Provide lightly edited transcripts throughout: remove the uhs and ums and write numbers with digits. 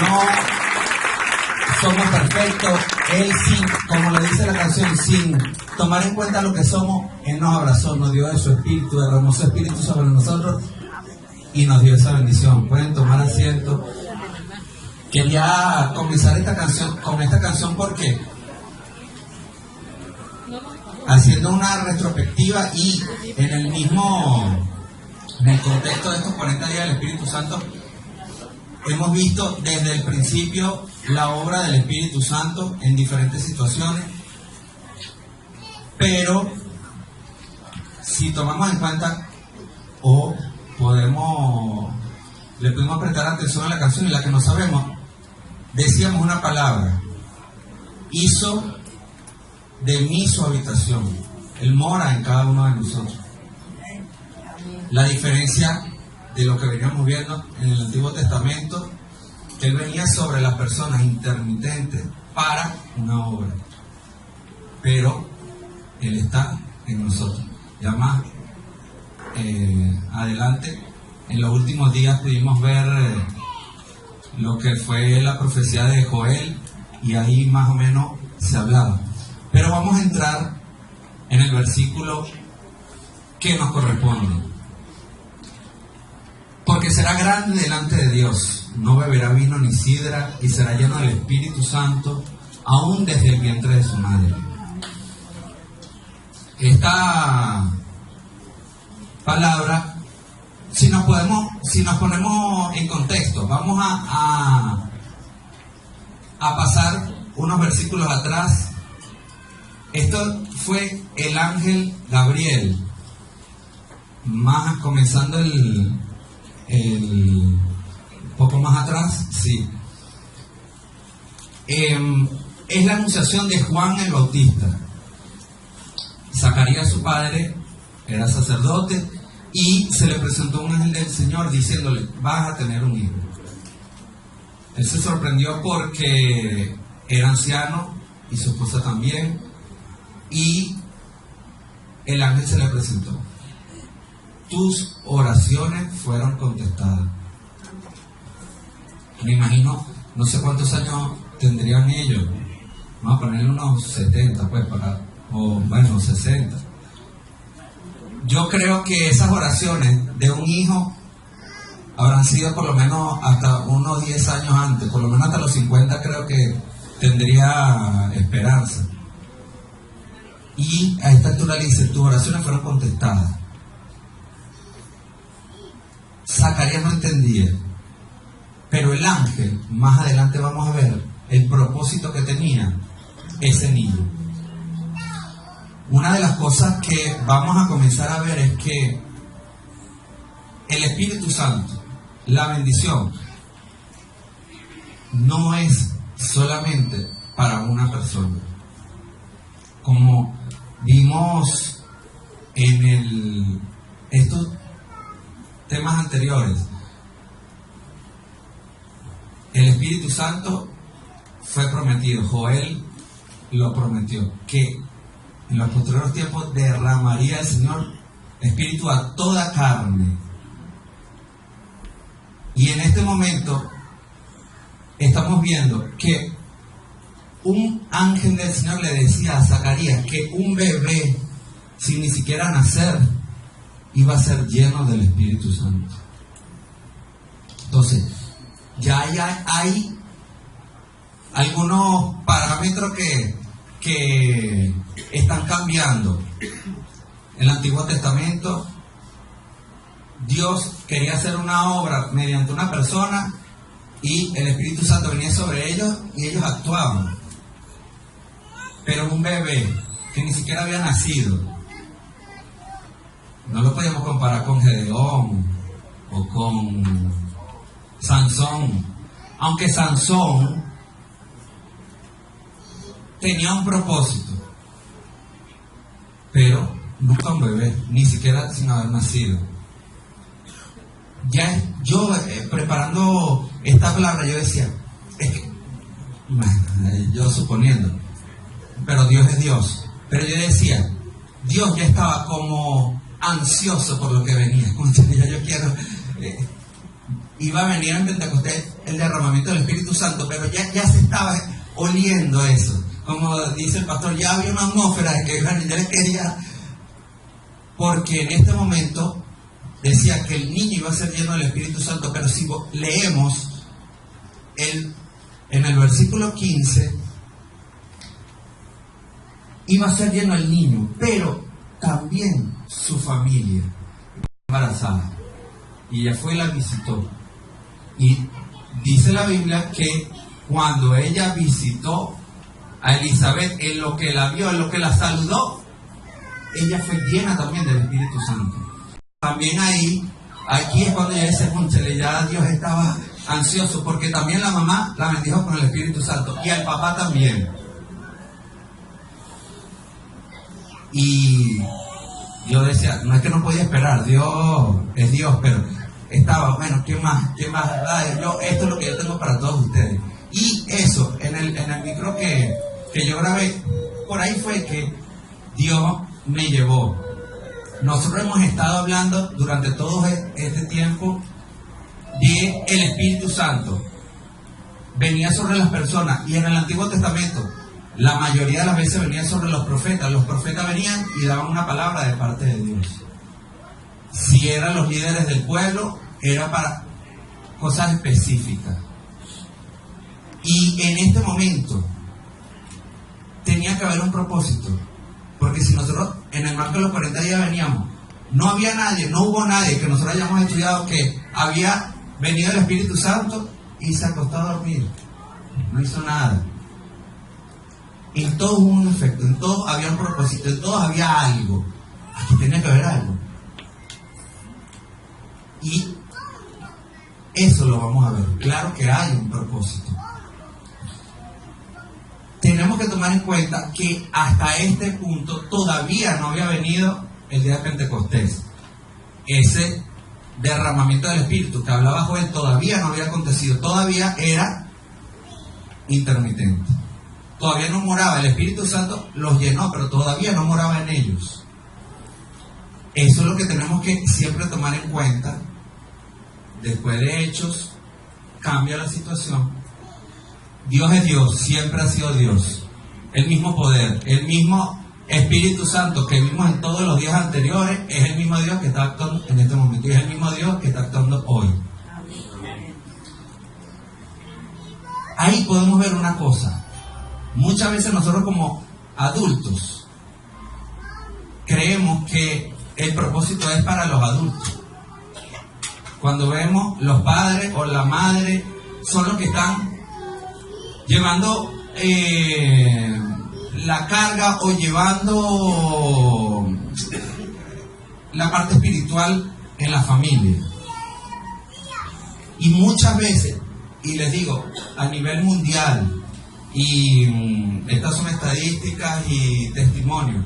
No somos perfectos. Él sí, como le dice la canción, sin tomar en cuenta lo que somos, Él nos abrazó, nos dio de su espíritu, derramó su espíritu sobre nosotros y nos dio esa bendición. Pueden tomar asiento. Quería comenzar con esta canción porque haciendo una retrospectiva y en el contexto de estos 40 días del Espíritu Santo, hemos visto desde el principio la obra del Espíritu Santo en diferentes situaciones, pero si tomamos en cuenta o le pudimos prestar atención a la canción y la que no sabemos, decíamos una palabra: hizo de mí su habitación. Él mora en cada uno de nosotros. La diferencia de lo que veníamos viendo en el Antiguo Testamento, que Él venía sobre las personas intermitentes para una obra, pero Él está en nosotros. Ya más adelante, en los últimos días pudimos ver lo que fue la profecía de Joel, y ahí más o menos se hablaba. Pero vamos a entrar en el versículo que nos corresponde. Porque será grande delante de Dios, no beberá vino ni sidra, y será lleno del Espíritu Santo, aún desde el vientre de su madre. Esta palabra, si nos ponemos en contexto, vamos a pasar unos versículos atrás. Esto fue el ángel Gabriel, comenzando poco más atrás, sí. Es la anunciación de Juan el Bautista. Zacarías, su padre, era sacerdote, y se le presentó un ángel del Señor diciéndole: vas a tener un hijo. Él se sorprendió porque era anciano y su esposa también, y el ángel se le presentó: tus oraciones fueron contestadas. Me imagino, no sé cuántos años tendrían ellos, vamos a ponerle unos 70, pues, o bueno, 60. Yo creo que esas oraciones de un hijo habrán sido por lo menos hasta unos 10 años antes, por lo menos hasta los 50 creo que tendría esperanza. Y a esta altura le dice: tus oraciones fueron contestadas. Zacarías no entendía, pero el ángel, más adelante vamos a ver el propósito que tenía ese niño. Una de las cosas que vamos a comenzar a ver es que el Espíritu Santo, la bendición, no es solamente para una persona. Como vimos en estos temas anteriores, el Espíritu Santo fue prometido. Joel lo prometió, que en los posteriores tiempos derramaría el Señor Espíritu a toda carne. Y en este momento estamos viendo que un ángel del Señor le decía a Zacarías que un bebé, sin ni siquiera nacer, iba a ser lleno del Espíritu Santo. Entonces, ya hay algunos parámetros que están cambiando. En el Antiguo Testamento, Dios quería hacer una obra mediante una persona y el Espíritu Santo venía sobre ellos y ellos actuaban. Pero un bebé que ni siquiera había nacido, no lo podíamos comparar con Gedeón o con Sansón, aunque Sansón tenía un propósito, pero nunca un bebé, ni siquiera sin haber nacido. Ya yo preparando esta palabra, yo decía, es que, yo suponiendo, pero Dios es Dios, pero yo decía, Dios ya estaba como ansioso por lo que venía. Como ya yo quiero, iba a venir en Pentecostés el derramamiento del Espíritu Santo, pero ya se estaba oliendo eso. Como dice el pastor, ya había una atmósfera de que ya les quería, porque en este momento decía que el niño iba a ser lleno del Espíritu Santo, pero si leemos en el versículo 15, iba a ser lleno el niño, pero también su familia embarazada. Y ella fue y la visitó. Y dice la Biblia que cuando ella visitó a Elizabeth, en lo que la vio, en lo que la saludó, ella fue llena también del Espíritu Santo. También aquí es cuando ya dice, ya Dios estaba ansioso, porque también la mamá la bendijo con el Espíritu Santo, y al papá también. Y yo decía, no es que no podía esperar, Dios es Dios, pero estaba, bueno, ¿qué más? Esto es lo que yo tengo para todos ustedes. Y eso, en el micro que yo grabé, por ahí fue que Dios me llevó. Nosotros hemos estado hablando durante todo este tiempo de el Espíritu Santo. Venía sobre las personas, y en el Antiguo Testamento la mayoría de las veces venía sobre los profetas. Los profetas venían y daban una palabra de parte de Dios. Si eran los líderes del pueblo, era para cosas específicas. Y en este momento tenía que haber un propósito, porque si nosotros en el marco de los 40 días veníamos, no hubo nadie que nosotros hayamos estudiado que había venido el Espíritu Santo y se acostó a dormir, no hizo nada. En todos hubo un efecto, en todos había un propósito, en todos había algo. Aquí tenía que haber algo. Y eso lo vamos a ver. Claro que hay un propósito. Tenemos que tomar en cuenta que hasta este punto todavía no había venido el día de Pentecostés. Ese derramamiento del Espíritu que hablaba Joel todavía no había acontecido, todavía era intermitente. Todavía no moraba, el Espíritu Santo los llenó, pero todavía no moraba en ellos. Eso es lo que tenemos que siempre tomar en cuenta. Después de Hechos, cambia la situación. Dios es Dios, siempre ha sido Dios. El mismo poder, el mismo Espíritu Santo que vimos en todos los días anteriores, es el mismo Dios que está actuando en este momento, y es el mismo Dios que está actuando hoy. Ahí podemos ver una cosa. Muchas veces nosotros como adultos creemos que el propósito es para los adultos. Cuando vemos los padres o la madre son los que están llevando la carga o llevando la parte espiritual en la familia. Y muchas veces, y les digo, a nivel mundial, y estas son estadísticas y testimonios,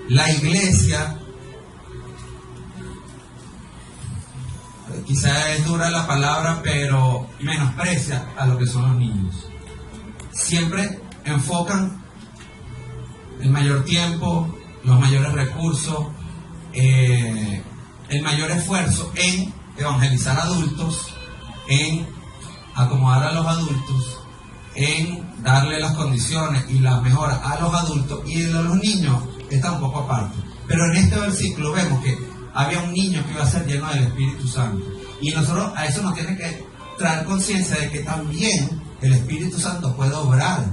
la iglesia, quizás es dura la palabra, pero menosprecia a lo que son los niños. Siempre enfocan el mayor tiempo, los mayores recursos, el mayor esfuerzo en evangelizar adultos, en acomodar a los adultos, en darle las condiciones y las mejoras a los adultos, y de los niños está un poco aparte. Pero en este versículo vemos que había un niño que iba a ser lleno del Espíritu Santo, y nosotros a eso nos tiene que traer conciencia de que también el Espíritu Santo puede obrar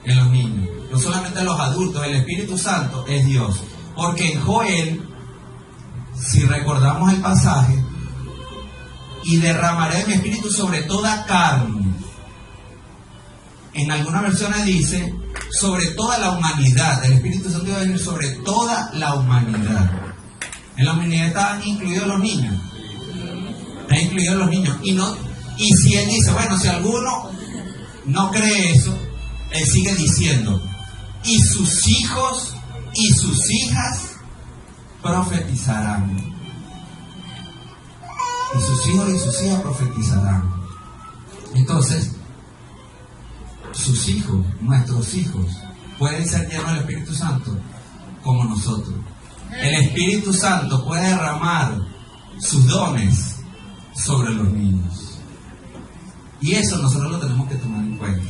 en los niños, no solamente en los adultos. El Espíritu Santo es Dios, porque en Joel, si recordamos el pasaje, y derramaré de mi espíritu sobre toda carne. En algunas versiones dice sobre toda la humanidad. El Espíritu Santo iba a venir sobre toda la humanidad. En la humanidad están incluidos los niños. Están incluidos los niños. Y si él dice, bueno, si alguno no cree eso, él sigue diciendo, y sus hijos y sus hijas profetizarán. Y sus hijos y sus hijas profetizarán. Entonces, sus hijos, nuestros hijos, pueden ser llenos del Espíritu Santo como nosotros. El Espíritu Santo puede derramar sus dones sobre los niños. Y eso nosotros lo tenemos que tomar en cuenta.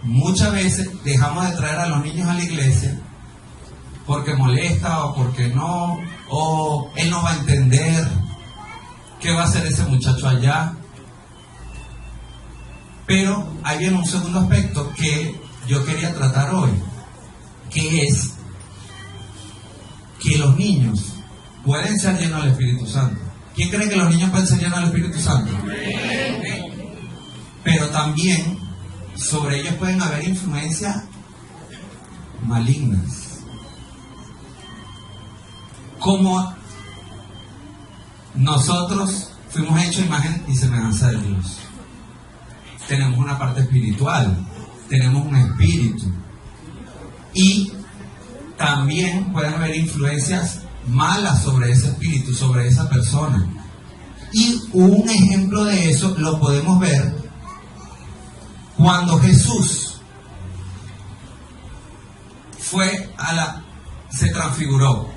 Muchas veces dejamos de traer a los niños a la iglesia porque molesta o porque no, o él no va a entender qué va a hacer ese muchacho allá. Pero ahí viene un segundo aspecto que yo quería tratar hoy, que es que los niños pueden ser llenos del Espíritu Santo. ¿Quién cree que los niños pueden ser llenos del Espíritu Santo? Pero también sobre ellos pueden haber influencias malignas. Como nosotros fuimos hechos imagen y semejanza de Dios. Tenemos una parte espiritual, tenemos un espíritu. Y también pueden haber influencias malas sobre ese espíritu, sobre esa persona. Y un ejemplo de eso lo podemos ver cuando Jesús se transfiguró.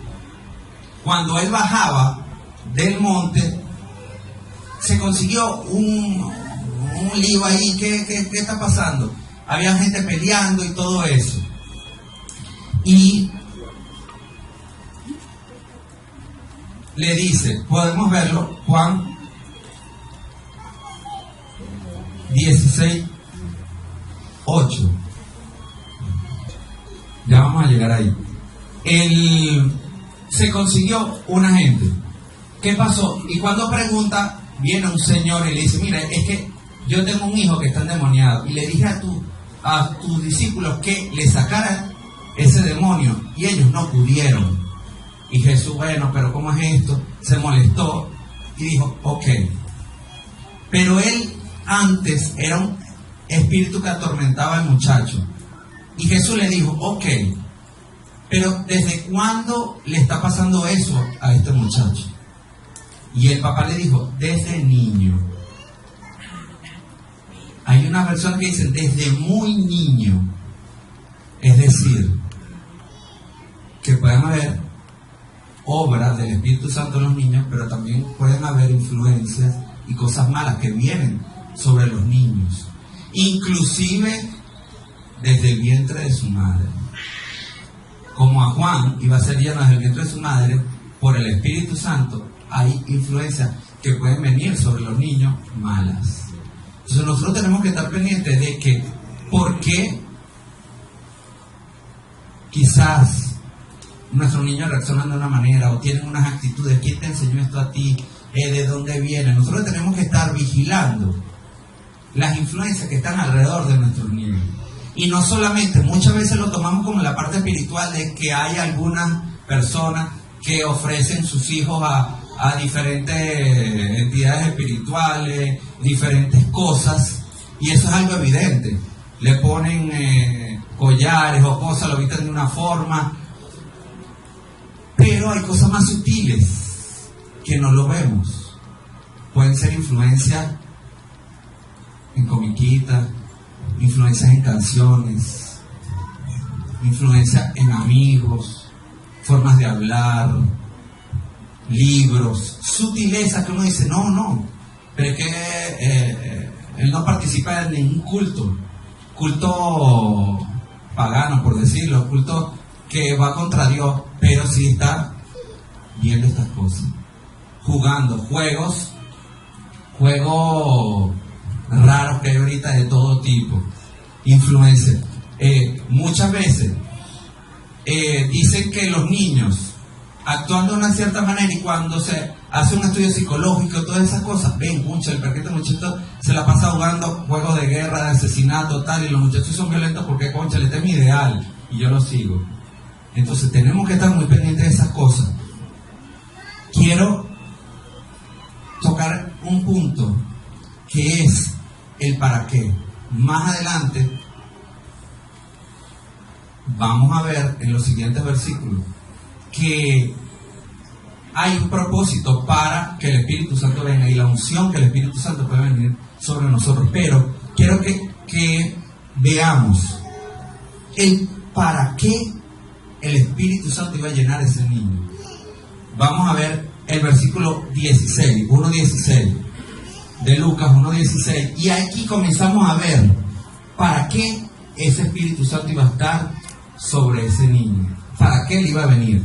Cuando él bajaba del monte, se consiguió un lío ahí. ¿Qué está pasando? Había gente peleando y todo eso. Y le dice, podemos verlo, Juan 16:8. Ya vamos a llegar ahí. Se consiguió una gente. ¿Qué pasó? Y cuando pregunta, viene un señor y le dice, mira, es que yo tengo un hijo que está endemoniado y le dije a tus discípulos que le sacaran ese demonio y ellos no pudieron. Y Jesús, bueno, pero ¿cómo es esto? Se molestó y dijo, ok. Pero él antes era un espíritu que atormentaba al muchacho. Y Jesús le dijo, ok, pero ¿desde cuándo le está pasando eso a este muchacho? Y el papá le dijo, desde niño. Hay una versión que dice, desde muy niño. Es decir, que pueden haber obras del Espíritu Santo en los niños, pero también pueden haber influencias y cosas malas que vienen sobre los niños. Inclusive desde el vientre de su madre. Como a Juan iba a ser lleno desde el vientre de su madre, por el Espíritu Santo hay influencias que pueden venir sobre los niños malas. Entonces nosotros tenemos que estar pendientes de que, ¿por qué quizás nuestros niños reaccionan de una manera o tienen unas actitudes? ¿Quién te enseñó esto a ti? ¿De dónde viene? Nosotros tenemos que estar vigilando las influencias que están alrededor de nuestros niños. Y no solamente, muchas veces lo tomamos como la parte espiritual de que hay algunas personas que ofrecen sus hijos a diferentes entidades espirituales, diferentes cosas, y eso es algo evidente. Le ponen collares o cosas, lo visten de una forma, pero hay cosas más sutiles que no lo vemos. Pueden ser influencias en comiquitas, influencias en canciones, influencias en amigos, formas de hablar, libros, sutilezas que uno dice, no, pero es que él no participa en ningún culto pagano, por decirlo, culto que va contra Dios, pero sí está viendo estas cosas, jugando juegos raros que hay ahorita de todo tipo, influencia. Muchas veces dicen que los niños actuando de una cierta manera, y cuando se hace un estudio psicológico, todas esas cosas, ven, mucho, el perquete muchacho se la pasa jugando juegos de guerra, de asesinato, tal, y los muchachos son violentos porque, concha, este es mi ideal y yo lo sigo. Entonces tenemos que estar muy pendientes de esas cosas. Quiero tocar un punto que es el para qué. Más adelante vamos a ver en los siguientes versículos que hay un propósito para que el Espíritu Santo venga y la unción que el Espíritu Santo puede venir sobre nosotros. Pero quiero que veamos el para qué el Espíritu Santo iba a llenar a ese niño. Vamos a ver el versículo 16, 1:16. de Lucas 1:16, y aquí comenzamos a ver para qué ese Espíritu Santo iba a estar sobre ese niño, para qué él iba a venir.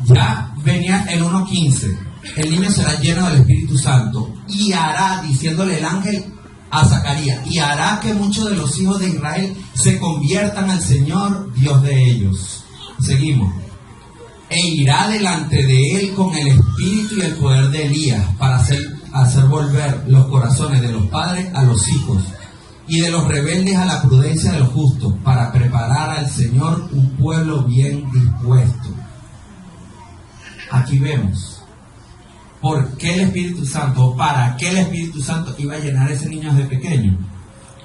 Ya venía el 1:15, el niño será lleno del Espíritu Santo y hará, diciéndole el ángel a Zacarías, y hará que muchos de los hijos de Israel se conviertan al Señor, Dios de ellos. Seguimos. E irá delante de él con el espíritu y el poder de Elías para hacer volver los corazones de los padres a los hijos y de los rebeldes a la prudencia de los justos, para preparar al Señor un pueblo bien dispuesto. Aquí vemos por qué el Espíritu Santo, para qué el Espíritu Santo iba a llenar a ese niño desde pequeño.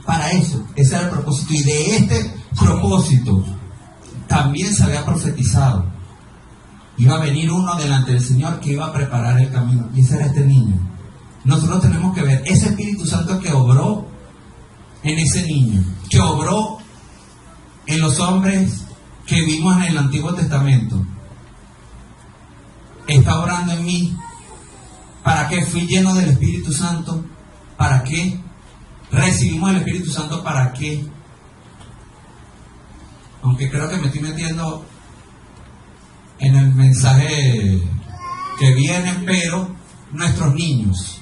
Para eso, ese era el propósito, y de este propósito también se había profetizado. Iba a venir uno delante del Señor que iba a preparar el camino, y ese era este niño. Nosotros tenemos que ver ese Espíritu Santo que obró en ese niño, que obró en los hombres que vimos en el Antiguo Testamento. Está obrando en mí. ¿Para qué fui lleno del Espíritu Santo? ¿Para qué recibimos el Espíritu Santo? ¿Para qué? Aunque creo que me estoy metiendo en el mensaje que viene, pero nuestros niños,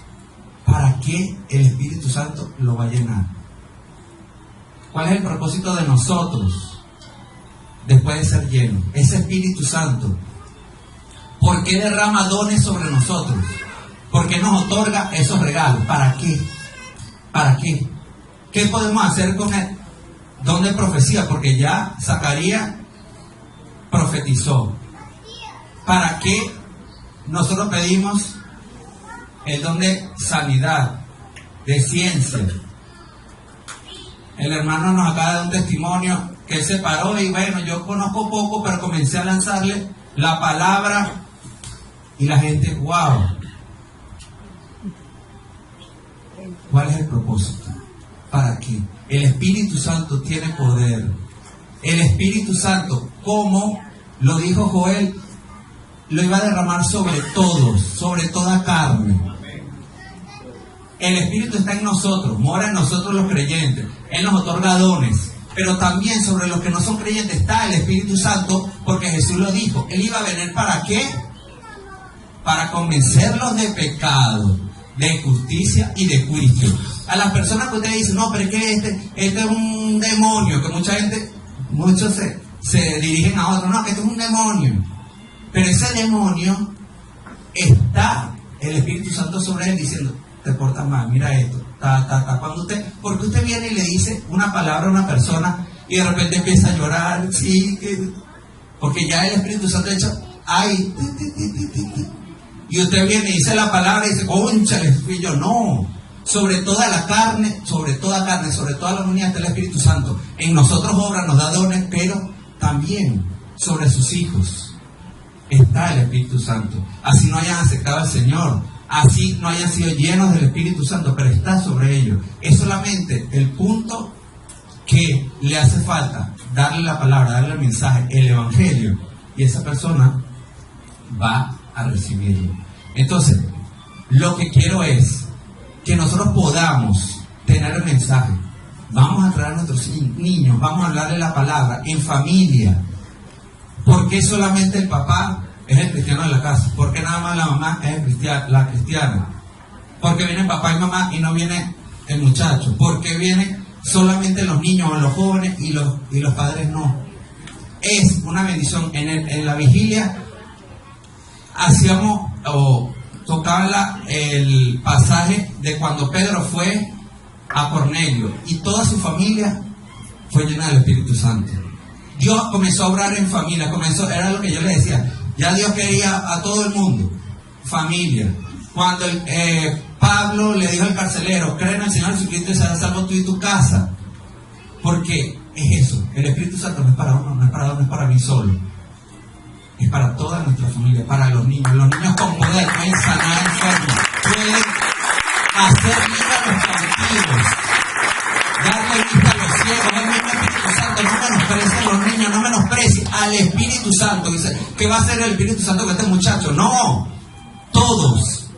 ¿para qué el Espíritu Santo lo va a llenar? ¿Cuál es el propósito de nosotros después de ser llenos? Ese Espíritu Santo, ¿por qué derrama dones sobre nosotros? ¿Por qué nos otorga esos regalos? ¿Para qué? ¿Para qué? ¿Qué podemos hacer con el don de profecía? Porque ya Zacarías profetizó. ¿Para qué nosotros pedimos el don de sanidad, de ciencia? El hermano nos acaba de dar un testimonio que él se paró y bueno, yo conozco poco, pero comencé a lanzarle la palabra y la gente, wow. ¿Cuál es el propósito? ¿Para qué? El Espíritu Santo tiene poder. El Espíritu Santo, como lo dijo Joel, lo iba a derramar sobre todos, sobre toda carne. El Espíritu está en nosotros, mora en nosotros los creyentes. Él nos otorga dones, pero también sobre los que no son creyentes está el Espíritu Santo, porque Jesús lo dijo. Él iba a venir ¿para qué? Para convencerlos de pecado, de justicia y de juicio. A las personas que ustedes dicen, no, pero es que este es un demonio, que muchos se dirigen a otros, no, que este es un demonio. Pero ese demonio está el Espíritu Santo sobre él diciendo, te portas mal, mira esto, porque usted viene y le dice una palabra a una persona y de repente empieza a llorar, sí, porque ya el Espíritu Santo ha dicho, ay, y usted viene y dice la palabra y dice, cónchale, fui yo. No, sobre toda la carne, sobre toda la humanidad está el Espíritu Santo. En nosotros obra, nos da dones, pero también sobre sus hijos está el Espíritu Santo. Así no hayan aceptado al Señor, así no hayan sido llenos del Espíritu Santo, pero está sobre ellos. Es solamente el punto que le hace falta, darle la palabra, darle el mensaje, el evangelio, y esa persona va a recibirlo. Entonces, lo que quiero es que nosotros podamos tener el mensaje. Vamos a traer a nuestros niños, vamos a hablarle la palabra en familia. ¿Por qué solamente el papá es el cristiano de la casa? ¿Por qué nada más la mamá es la cristiana? ¿Por qué viene papá y mamá y no viene el muchacho? ¿Por qué vienen solamente los niños o los jóvenes y los padres no? Es una bendición. En la vigilia hacíamos o tocaba el pasaje de cuando Pedro fue a Cornelio y toda su familia fue llena del Espíritu Santo. Dios comenzó a obrar en familia, era lo que yo le decía, ya Dios quería a todo el mundo, familia. Cuando Pablo le dijo al carcelero, cree en el Señor Jesucristo y serás salvo tú y tu casa, porque es eso, el Espíritu Santo no es para uno, no es para mí solo. Es para toda nuestra familia, para los niños con poder, pueden sanar enfermos, pueden hacer vida a los cautivos, darle vista a los ciegos. El mismo Espíritu Santo, no menosprecie a los niños, no menosprecie al Espíritu Santo. Dice, ¿qué va a hacer el Espíritu Santo con este muchacho? No, todos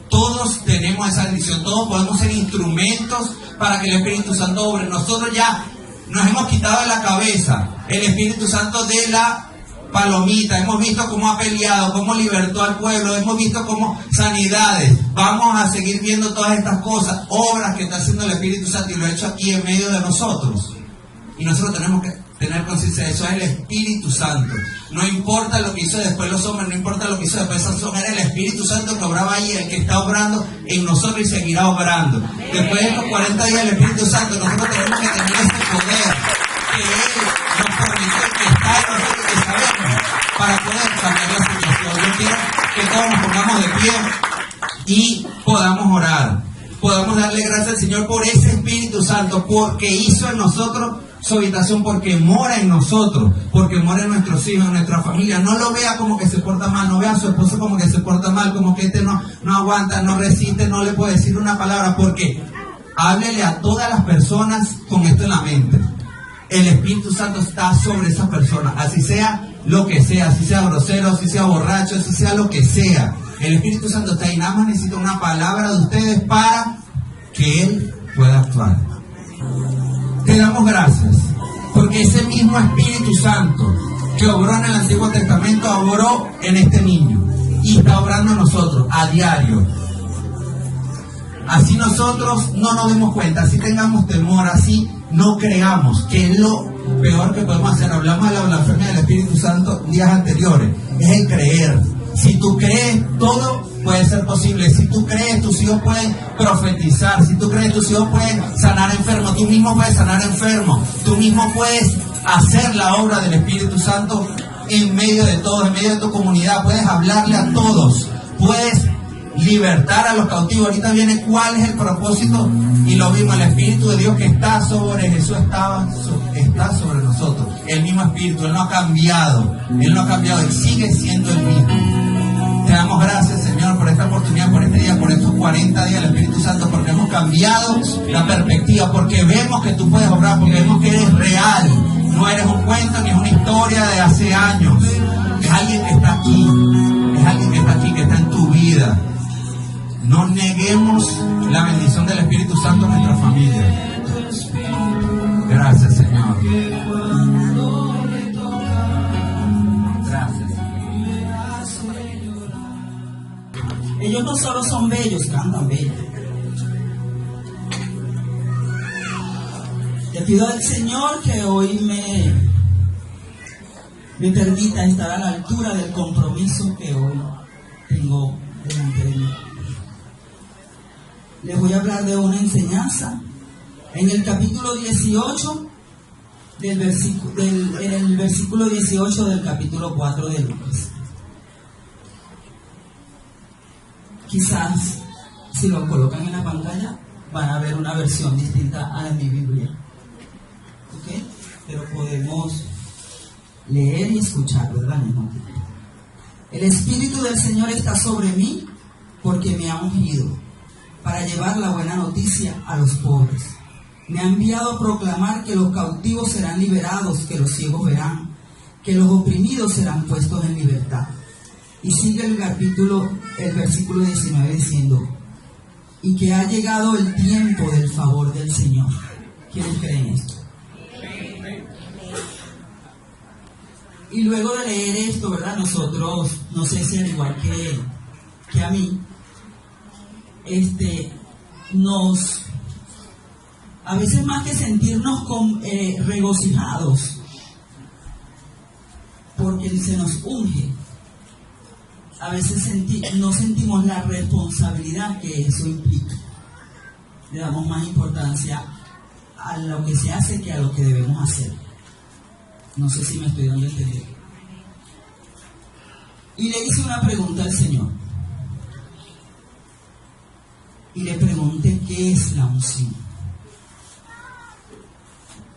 tenemos esa bendición. Todos podemos ser instrumentos para que el Espíritu Santo obre. Nosotros ya nos hemos quitado de la cabeza el Espíritu Santo de la palomita. Hemos visto cómo ha peleado, cómo libertó al pueblo, hemos visto cómo sanidades. Vamos a seguir viendo todas estas cosas, obras que está haciendo el Espíritu Santo, y lo ha hecho aquí en medio de nosotros. Y nosotros tenemos que tener conciencia de eso. Es el Espíritu Santo. No importa lo que hizo después los hombres, no importa lo que hizo después Sansón, era el Espíritu Santo que obraba ahí, el que está obrando en nosotros y seguirá obrando. Después de los 40 días del Espíritu Santo, nosotros tenemos que tener ese poder que Él nos permitió, que está en nosotros, que sabemos, para poder cambiar la situación. Yo quiero que todos nos pongamos de pie y podamos orar. Podamos darle gracias al Señor por ese Espíritu Santo, porque hizo en nosotros su habitación, porque mora en nosotros, porque mora en nuestros hijos, en nuestra familia. No lo vea como que se porta mal, no vea a su esposo como que se porta mal, como que no aguanta, no resiste, no le puede decir una palabra, porque háblele a todas las personas con esto en la mente. El Espíritu Santo está sobre esa persona, así sea lo que sea, así sea grosero, así sea borracho, así sea lo que sea. El Espíritu Santo está ahí, nada más necesita una palabra de ustedes para que Él pueda actuar. Te damos gracias, porque ese mismo Espíritu Santo que obró en el Antiguo Testamento, obró en este niño, y está obrando en nosotros a diario. Así nosotros no nos demos cuenta, así tengamos temor, así no creamos, que es lo peor que podemos hacer. Hablamos de la blasfemia del Espíritu Santo días anteriores, es el creer. Si tú crees, todo puede ser posible. Si tú crees, tus hijos pueden profetizar. Si tú crees, tus hijos pueden sanar enfermos. Tú mismo puedes sanar enfermos. Tú mismo puedes hacer la obra del Espíritu Santo en medio de todos, en medio de tu comunidad. Puedes hablarle a todos. Puedes libertar a los cautivos. Ahorita viene cuál es el propósito, y lo vimos, el Espíritu de Dios que está sobre Jesús está sobre nosotros. El mismo Espíritu, Él no ha cambiado, Él sigue siendo el mismo. Te damos gracias, Señor, por esta oportunidad, por este día, por estos 40 días del Espíritu Santo, porque hemos cambiado la perspectiva, porque vemos que tú puedes obrar, porque vemos que eres real, no eres un cuento ni es una historia de hace años. Es alguien que está aquí, que está en tu vida. No neguemos la bendición del Espíritu Santo en nuestra familia. Gracias, Señor. Gracias. Ellos no solo son bellos, cantan bello. Te pido al Señor que hoy me permita estar a la altura del compromiso que hoy tengo delante de mí. Les voy a hablar de una enseñanza en el capítulo 18 en el versículo 18 del capítulo 4 de Lucas. Quizás si lo colocan en la pantalla van a ver una versión distinta a la de mi Biblia, ¿ok? Pero podemos leer y escuchar, ¿verdad? El Espíritu del Señor está sobre mí, porque me ha ungido para llevar la buena noticia a los pobres. Me ha enviado a proclamar que los cautivos serán liberados, que los ciegos verán, que los oprimidos serán puestos en libertad. Y sigue el versículo 19 diciendo: y que ha llegado el tiempo del favor del Señor. ¿Quiénes creen esto? Y luego de leer esto, ¿verdad? Nosotros, no sé si al igual que a mí, a veces más que sentirnos regocijados porque se nos unge, a veces no sentimos la responsabilidad que eso implica. Le damos más importancia a lo que se hace que a lo que debemos hacer. No sé si me estoy dando a entender. Y le hice una pregunta al Señor. Y le pregunté qué es la unción.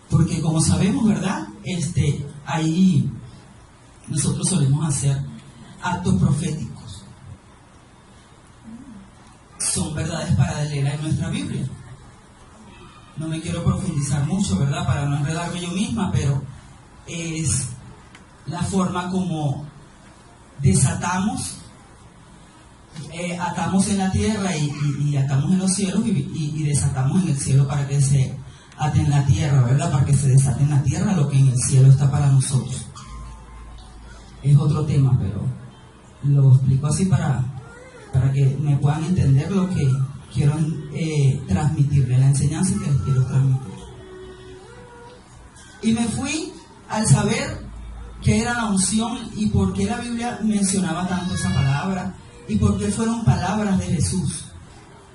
Porque como sabemos, ¿verdad? Ahí nosotros solemos hacer actos proféticos. Son verdades paralelas en nuestra Biblia. No me quiero profundizar mucho, ¿verdad? Para no enredarme yo misma, pero es la forma como desatamos atamos en la tierra y atamos en los cielos y desatamos en el cielo para que se ate en la tierra, ¿verdad? Para que se desate en la tierra lo que en el cielo está para nosotros. Es otro tema, pero lo explico así para que me puedan entender lo que quiero transmitirle, la enseñanza que les quiero transmitir. Y me fui al saber qué era la unción y por qué la Biblia mencionaba tanto esa palabra y por qué fueron palabras de Jesús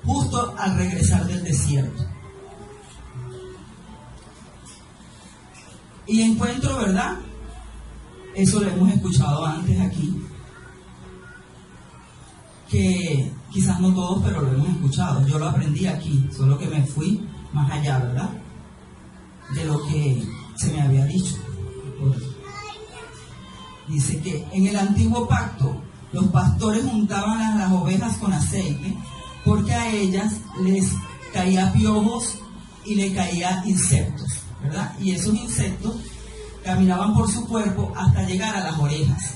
justo al regresar del desierto. Y encuentro, ¿verdad? Eso lo hemos escuchado antes aquí, que quizás no todos, pero lo hemos escuchado. Yo lo aprendí aquí, solo que me fui más allá, ¿verdad? De lo que se me había dicho. Dice que en el antiguo pacto los pastores untaban a las ovejas con aceite porque a ellas les caía piojos y le caía insectos, ¿verdad? Y esos insectos caminaban por su cuerpo hasta llegar a las orejas.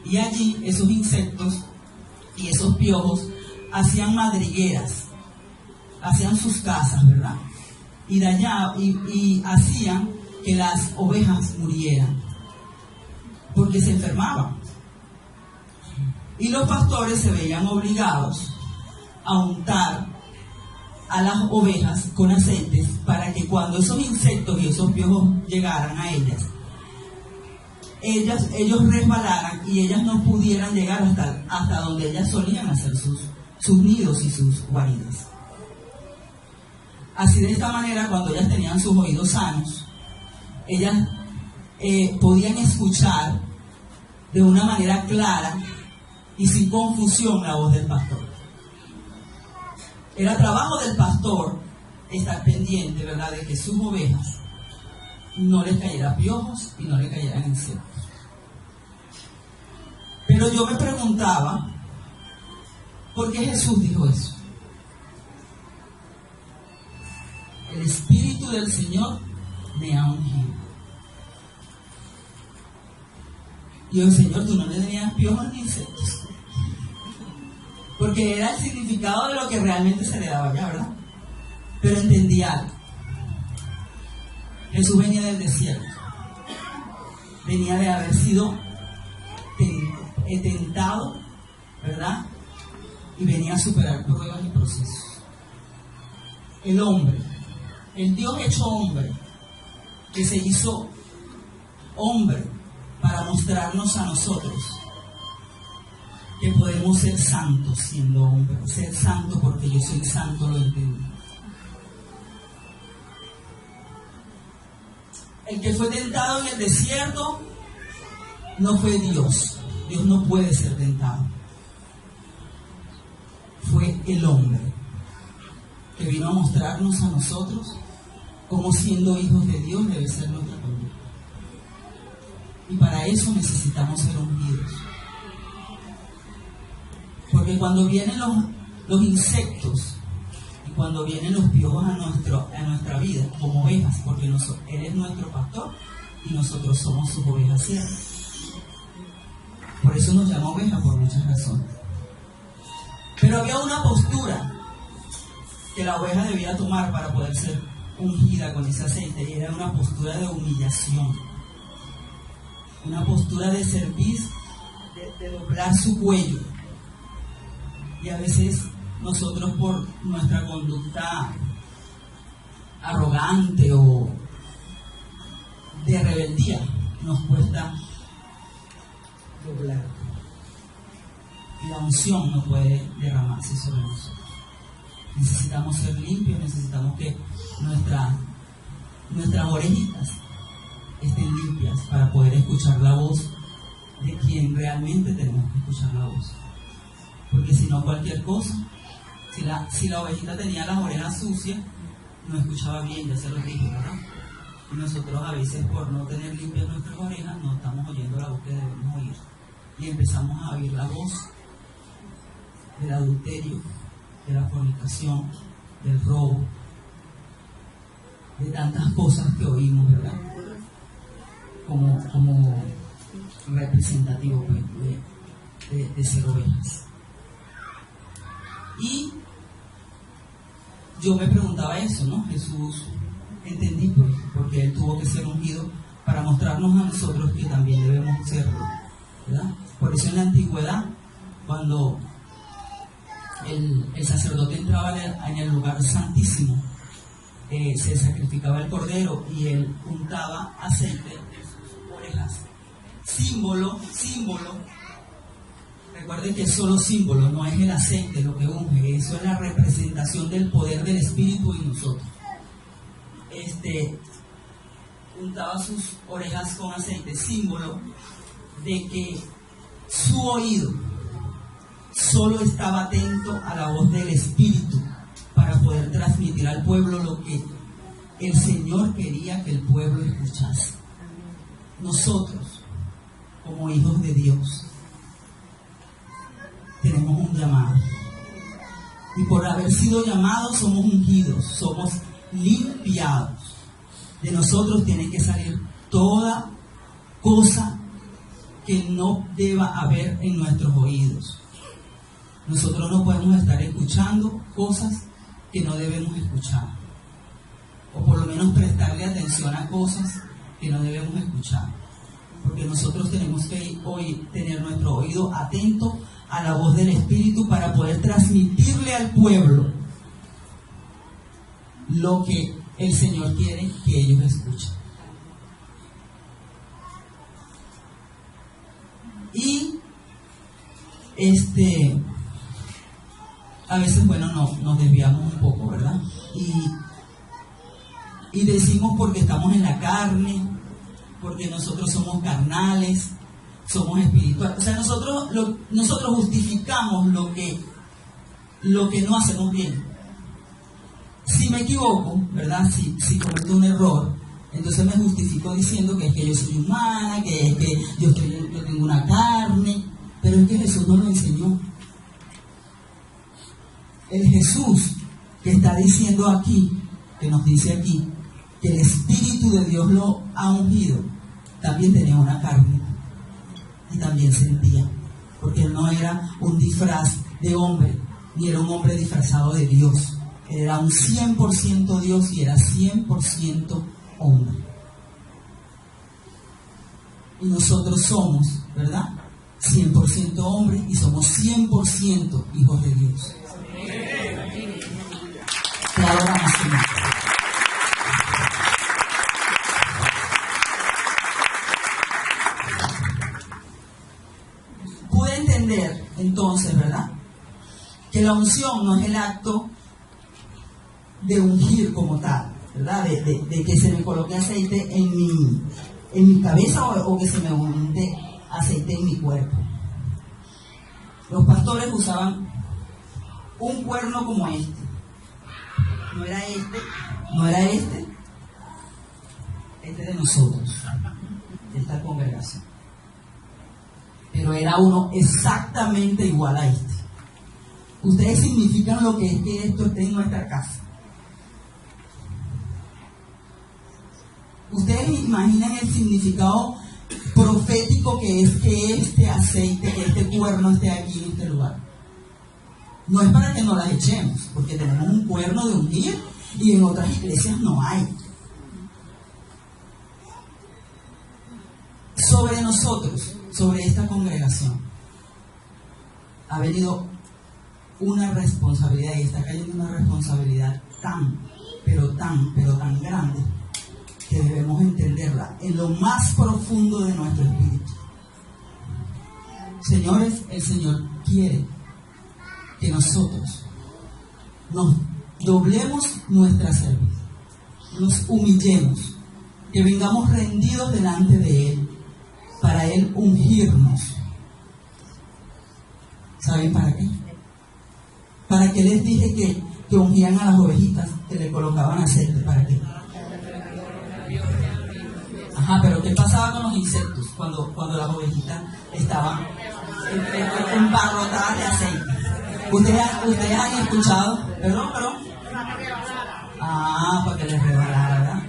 Y allí esos insectos y esos piojos hacían madrigueras, hacían sus casas, ¿verdad? Y de allá y hacían que las ovejas murieran porque se enfermaban. Y los pastores se veían obligados a untar a las ovejas con aceites para que cuando esos insectos y esos piojos llegaran a ellos resbalaran y ellas no pudieran llegar hasta donde ellas solían hacer sus nidos y sus guaridas. Así, de esta manera, cuando ellas tenían sus oídos sanos, ellas podían escuchar de una manera clara y sin confusión la voz del pastor. Era trabajo del pastor estar pendiente, ¿verdad?, de que sus ovejas no les cayeran piojos y no les cayeran insectos. Pero yo me preguntaba, ¿por qué Jesús dijo eso? El Espíritu del Señor me ha ungido. Y yo, Señor, tú no le tenías piojos ni insectos. Porque era el significado de lo que realmente se le daba allá, ¿verdad? Pero entendí algo. Jesús venía del desierto. Venía de haber sido tentado, ¿verdad? Y venía a superar pruebas y procesos. El hombre, el Dios hecho hombre, que se hizo hombre para mostrarnos a nosotros que podemos ser santos siendo hombre. Ser santo porque yo soy santo, lo entendí. El que fue tentado en el desierto no fue Dios. Dios no puede ser tentado. Fue el hombre que vino a mostrarnos a nosotros cómo, siendo hijos de Dios, debe ser nuestra conducta. Y para eso necesitamos ser ungidos. Porque cuando vienen los insectos y cuando vienen los piojos a nuestra vida, como ovejas, porque Él es nuestro pastor y nosotros somos sus ovejas ciegas. Por eso nos llama oveja, por muchas razones. Pero había una postura que la oveja debía tomar para poder ser ungida con ese aceite, y era una postura de humillación, una postura de servir, de doblar su cuello. Y a veces nosotros, por nuestra conducta arrogante o de rebeldía, nos cuesta doblar. Y la unción no puede derramarse sobre nosotros. Necesitamos ser limpios, necesitamos que nuestras orejitas estén limpias para poder escuchar la voz de quien realmente tenemos que escuchar la voz. Porque si no, cualquier cosa, si la ovejita tenía las orejas sucias, no escuchaba bien, ya se lo dije, ¿verdad? Y nosotros a veces, por no tener limpias nuestras orejas, no estamos oyendo la voz que debemos oír. Y empezamos a oír la voz del adulterio, de la fornicación, del robo, de tantas cosas que oímos, ¿verdad? Como representativo, pues, de ser ovejas. Y yo me preguntaba eso, ¿no? Jesús, entendí porque Él tuvo que ser ungido para mostrarnos a nosotros que también debemos serlo, ¿verdad? Por eso en la antigüedad, cuando el sacerdote entraba en el lugar santísimo, se sacrificaba el cordero y él untaba aceite en sus orejas. Símbolo. Recuerden que es solo símbolo, no es el aceite lo que unge, eso es la representación del poder del Espíritu en nosotros. Untaba sus orejas con aceite, símbolo de que su oído solo estaba atento a la voz del Espíritu para poder transmitir al pueblo lo que el Señor quería que el pueblo escuchase. Nosotros, como hijos de Dios, tenemos un llamado. Y por haber sido llamados, somos ungidos, somos limpiados. De nosotros tiene que salir toda cosa que no deba haber en nuestros oídos. Nosotros no podemos estar escuchando cosas que no debemos escuchar, o por lo menos prestarle atención a cosas que no debemos escuchar, porque nosotros tenemos que hoy tener nuestro oído atento a la voz del Espíritu para poder transmitirle al pueblo lo que el Señor quiere que ellos escuchen. Y a veces, bueno, nos desviamos un poco, ¿verdad? Y decimos porque estamos en la carne, porque nosotros somos carnales, somos espirituales. O sea, nosotros justificamos lo que no hacemos bien. Si me equivoco, ¿verdad? Si cometo un error, entonces me justifico diciendo que es que yo soy humana, que es que yo tengo una carne, pero es que Jesús nos lo enseñó. El Jesús que está diciendo aquí, que nos dice aquí, que el Espíritu de Dios lo ha ungido, también tenía una carne y también sentía, porque él no era un disfraz de hombre, ni era un hombre disfrazado de Dios. Él era un 100% Dios y era 100% hombre. Y nosotros somos, ¿verdad? 100% hombre y somos 100% hijos de Dios. Te adoramos, Señor. Pude entender entonces, ¿verdad?, que la unción no es el acto de ungir como tal, ¿verdad? De que se me coloque aceite en mi cabeza o que se me unte aceite en mi cuerpo. Los pastores usaban un cuerno como este. No era este de nosotros, de esta congregación. Pero era uno exactamente igual a este. Ustedes significan lo que es que esto esté en nuestra casa. Ustedes imaginan el significado profético que es que este aceite, que este cuerno esté aquí en este lugar. No es para que nos las echemos, porque tenemos un cuerno de ungir y en otras iglesias no hay. Sobre nosotros, sobre esta congregación, ha venido una responsabilidad y está cayendo una responsabilidad tan grande que debemos entenderla en lo más profundo de nuestro espíritu. Señores, el Señor quiere que nosotros nos doblemos nuestra cerviz, nos humillemos, que vengamos rendidos delante de Él, para Él ungirnos. ¿Saben para qué? ¿Para qué les dije que ungían a las ovejitas, que le colocaban aceite? ¿Para qué? Ajá, pero ¿qué pasaba con los insectos cuando las ovejitas estaban embarrotadas de aceite? ¿Ustedes han escuchado? Perdón. Para que les rebalara, ¿verdad?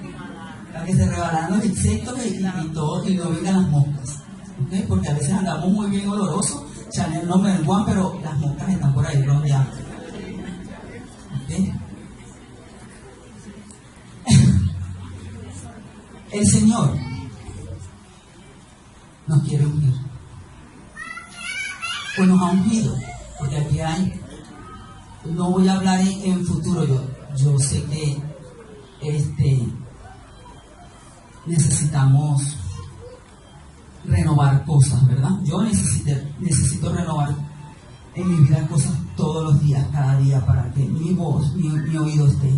Para que se rebalaran los insectos y todo, y no vengan las moscas. ¿Okay? Porque a veces andamos muy bien olorosos, Chanel no me One, pero las moscas están por ahí rondeando. ¿Okay? El Señor nos quiere ungir, o nos ha ungido, porque aquí hay, no voy a hablar en futuro, yo sé que necesitamos renovar cosas, ¿verdad? Yo necesito renovar en mi vida cosas todos los días, cada día, para que mi voz, mi oído esté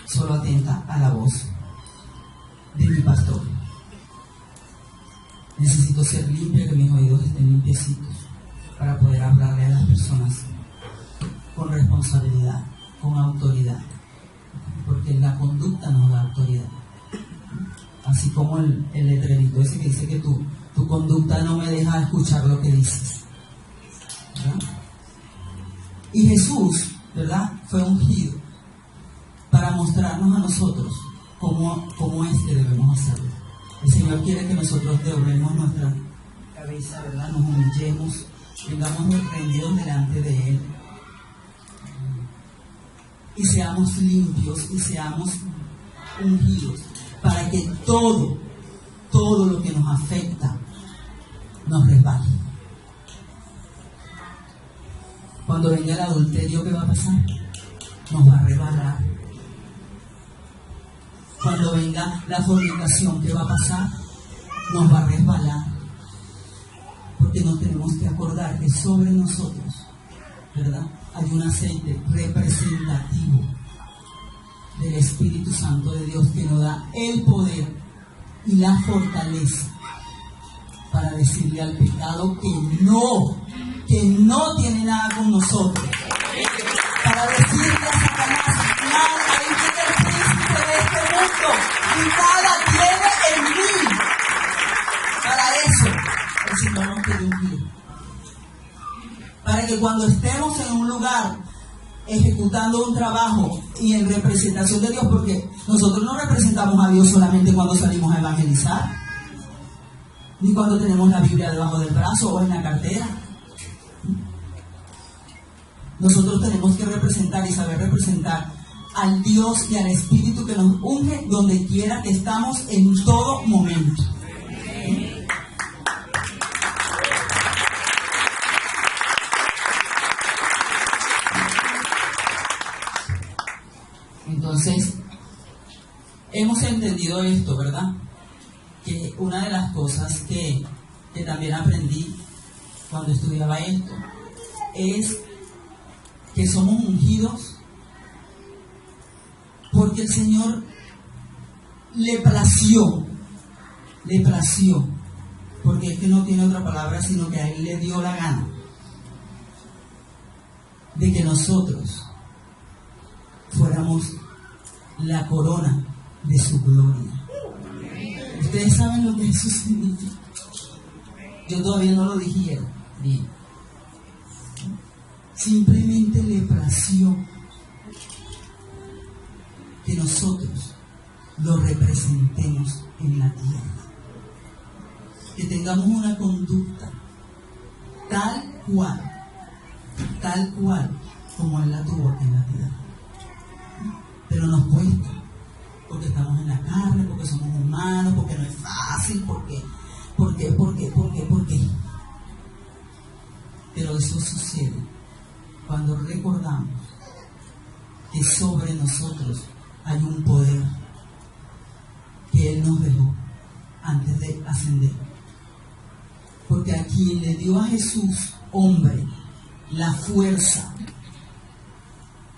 solo atenta a la voz de mi pastor. Necesito ser limpia, que mis oídos estén limpiecitos, para poder hablarle a las personas con responsabilidad, con autoridad, porque la conducta nos da autoridad. Así como el letrerito ese que dice que tu conducta no me deja escuchar lo que dices, ¿verdad? Y Jesús, ¿verdad?, fue ungido para mostrarnos a nosotros cómo es que debemos hacerlo. El Señor quiere que nosotros doblemos nuestra cabeza, ¿verdad?, nos humillemos, vengamos rendidos delante de Él y seamos limpios y seamos ungidos, para que todo lo que nos afecta nos resbale. Cuando venga el adulterio, ¿qué va a pasar? Nos va a resbalar. Cuando venga la fornicación, ¿qué va a pasar? Nos va a resbalar. Porque nos tenemos que acordar que sobre nosotros, ¿verdad?, hay un aceite representativo del Espíritu Santo de Dios, que nos da el poder y la fortaleza para decirle al pecado que no tiene nada con nosotros, para decirle a Satanás: nada, ahí tiene el príncipe de este mundo y nada tiene en mí. Para eso el Señor nos quiere ungir, para que cuando estemos en un lugar ejecutando un trabajo y en representación de Dios, porque nosotros no representamos a Dios solamente cuando salimos a evangelizar, ni cuando tenemos la Biblia debajo del brazo o en la cartera. Nosotros tenemos que representar y saber representar al Dios y al Espíritu que nos unge donde quiera que estamos, en todo momento. Entonces, hemos entendido esto, ¿verdad? Que una de las cosas que también aprendí cuando estudiaba esto es que somos ungidos porque el Señor le plació, porque es que no tiene otra palabra, sino que a Él le dio la gana de que nosotros fuéramos la corona de su gloria. Ustedes saben lo que eso significa. Yo todavía no lo dijera bien. Simplemente le plació que nosotros lo representemos en la tierra, que tengamos una conducta tal cual como Él la tuvo en la tierra. Pero nos cuesta, porque estamos en la carne, porque somos humanos, porque no es fácil, porque. Pero eso sucede cuando recordamos que sobre nosotros hay un poder que Él nos dejó antes de ascender. Porque a quien le dio a Jesús, hombre, la fuerza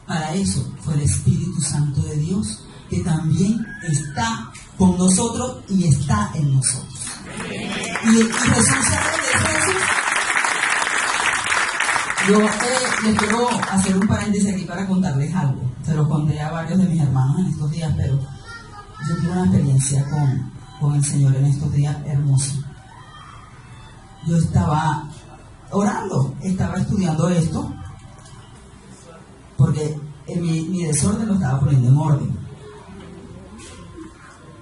para eso fue el Espíritu Santo de Dios, que también está con nosotros y está en nosotros. Y Jesús, ¿sabe qué es Jesús? Yo les quiero hacer un paréntesis aquí para contarles algo. Se lo conté a varios de mis hermanos en estos días, pero yo tuve una experiencia con el Señor en estos días hermosa. Yo estaba orando, estaba estudiando esto, porque mi desorden lo estaba poniendo en orden.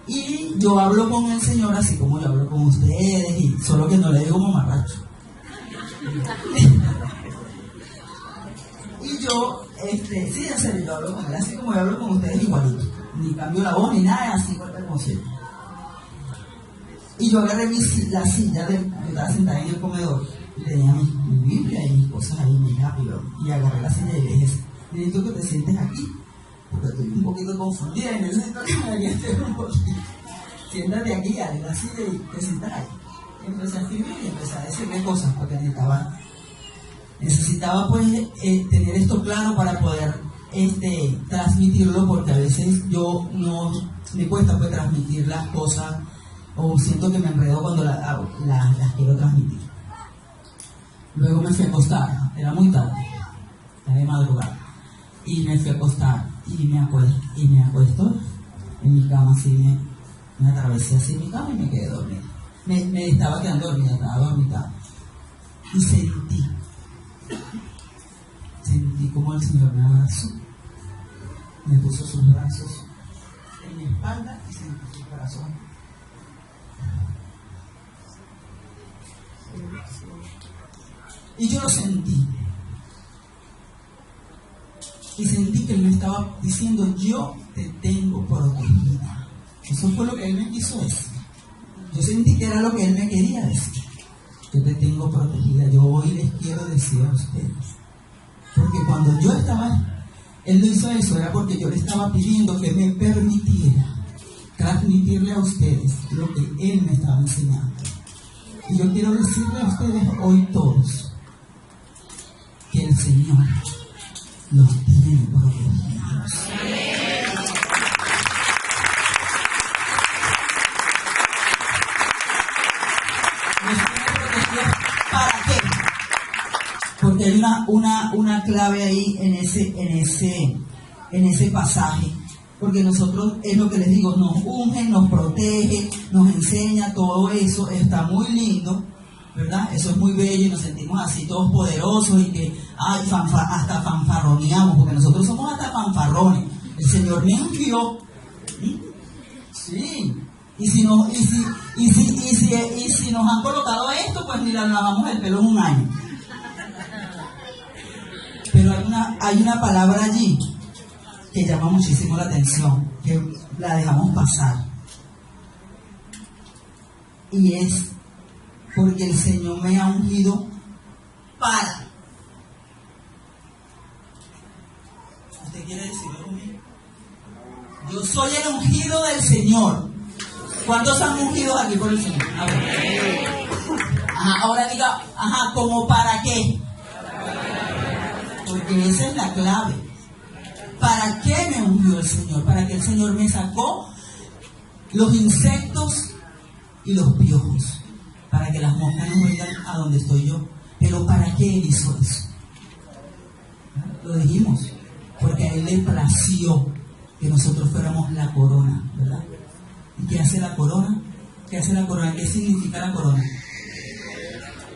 Y yo hablo con el Señor así como yo hablo con ustedes, y solo que no le digo mamarracho. Y yo Sí, en serio, yo hablo con él así como yo hablo con ustedes igualito. Ni cambio la voz ni nada, así igual como siempre. Y yo agarré la silla, yo estaba sentada en el comedor, y tenía mi Biblia y mis cosas ahí, mi lápiz, y agarré la silla y le dije, necesito que te sientes aquí, porque estoy un poquito confundida y necesito que me orientes un poquito. Siéntate aquí, dale la silla y te sientas ahí. Y empecé a escribir y empecé a decirle cosas, porque necesitaba pues tener esto claro para poder transmitirlo, porque a veces yo no me cuesta pues transmitir las cosas o siento que me enredo cuando las quiero transmitir. Luego me fui a acostar, era muy tarde, era de madrugada, y me fui a acostar y me acuesto en mi cama, así me atravesé así mi cama y me quedé dormida. Me estaba quedando dormida, estaba dormida y sentí como el Señor me abrazó, me puso sus brazos en mi espalda y sentí sus brazos. Y yo lo sentí. Y sentí que Él me estaba diciendo, yo te tengo protegida. Eso fue lo que Él me quiso decir. Yo sentí que era lo que Él me quería decir. Yo te tengo protegida. Yo hoy les quiero decir a ustedes. Porque cuando yo estaba, Él no hizo eso, era porque yo le estaba pidiendo que me permitiera transmitirle a ustedes lo que Él me estaba enseñando. Y yo quiero decirle a ustedes hoy todos que el Señor los tiene protegidos. Los tiene protegidos, ¿para qué? Porque hay una clave ahí en ese pasaje. Porque nosotros, es lo que les digo, nos unge, nos protege, nos enseña, todo eso está muy lindo, ¿verdad? Eso es muy bello y nos sentimos así todos poderosos y que hasta fanfarroneamos, porque nosotros somos hasta fanfarrones. El Señor me ungió. Sí. Y si nos han colocado esto, pues ni la lavamos el pelo en un año. Pero hay una palabra allí que llama muchísimo la atención, que la dejamos pasar. Y es porque el Señor me ha ungido para. ¿Usted quiere decirlo conmigo? Yo soy el ungido del Señor. ¿Cuántos han ungido aquí por el Señor? A ver. Ajá, ahora diga, ¿como para qué? Porque esa es la clave. ¿Para qué me ungió el Señor? Para que el Señor me sacó los insectos y los piojos. Para que las moscas no vengan a donde estoy yo. Pero ¿para qué Él hizo eso? Lo dijimos. Porque a Él le plació que nosotros fuéramos la corona, ¿verdad? ¿Y qué hace la corona? ¿Qué hace la corona? ¿Qué significa la corona?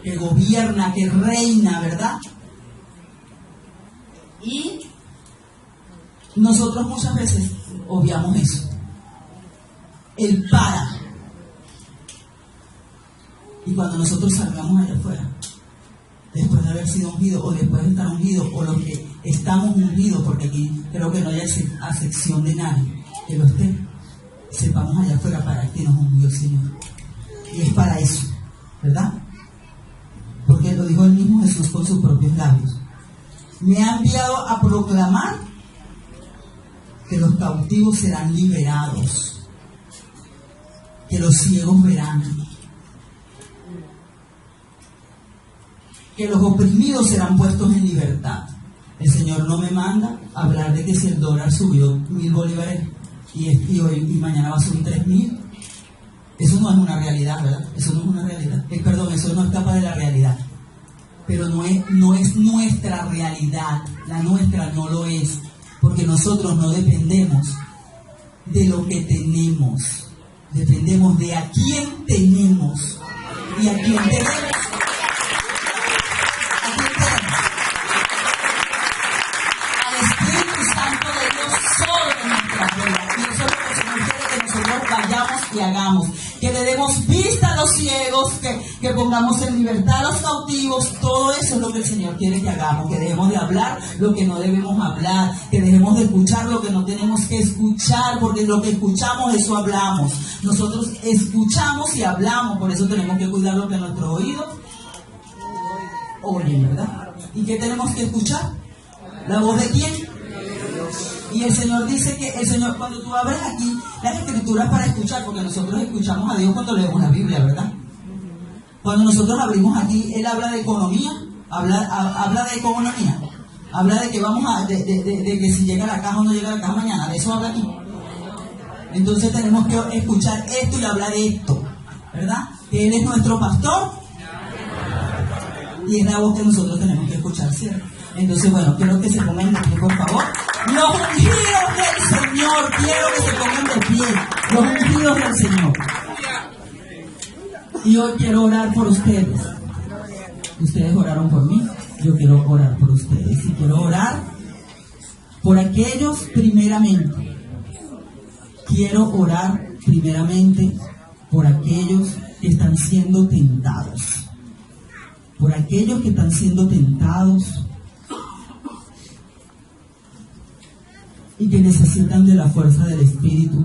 Que gobierna, que reina, ¿verdad? Y nosotros muchas veces obviamos eso. El para. Y cuando nosotros salgamos allá afuera, después de haber sido ungidos, o después de estar ungidos, o los que estamos ungidos, porque aquí creo que no hay acepción de nadie que lo esté, sepamos allá afuera para que nos ungió el Señor. Y es para eso, ¿verdad? Porque lo dijo el mismo Jesús con sus propios labios. Me ha enviado a proclamar que los cautivos serán liberados, que los ciegos verán, que los oprimidos serán puestos en libertad. El Señor no me manda a hablar de que si el dólar subió 1,000 bolívares y mañana va a subir 3,000. Eso no es una realidad, ¿verdad? Eso no es una realidad. Eso no escapa de la realidad. Pero no es nuestra realidad. La nuestra no lo es. Porque nosotros no dependemos de lo que tenemos. Dependemos de a quién tenemos. Y a quién tenemos. Al Espíritu Santo de Dios sobre nuestra vida. Y eso es lo que el Señor quiere que nosotros vayamos y hagamos. Que le demos vista a los ciegos, que pongamos en libertad a los cautivos. Todo eso es lo que el Señor quiere que hagamos, que dejemos de hablar lo que no debemos hablar, que dejemos de escuchar lo que no tenemos que escuchar, porque lo que escuchamos, eso hablamos. Nosotros escuchamos y hablamos, por eso tenemos que cuidar lo que nuestro oído oye, ¿verdad? ¿Y qué tenemos que escuchar? ¿La voz de quién? Y el Señor dice que el Señor, cuando tú abres aquí las escrituras para escuchar, porque nosotros escuchamos a Dios cuando leemos la Biblia, ¿verdad? Cuando nosotros abrimos aquí, Él habla de economía, habla de economía, habla de que vamos a, de que si llega a la caja o no llega a la caja mañana, de eso habla aquí. Entonces tenemos que escuchar esto y hablar de esto, ¿verdad? Que Él es nuestro pastor y es la voz que nosotros tenemos que escuchar, ¿cierto? Entonces, bueno, quiero que se pongan de pie, por favor. Los ungidos del Señor, quiero que se pongan de pie. Los ungidos del Señor. Y hoy quiero orar por ustedes. Ustedes oraron por mí, yo quiero orar por ustedes. Y quiero orar por aquellos primeramente. Quiero orar primeramente por aquellos que están siendo tentados. Por aquellos que están siendo tentados y que necesitan de la fuerza del Espíritu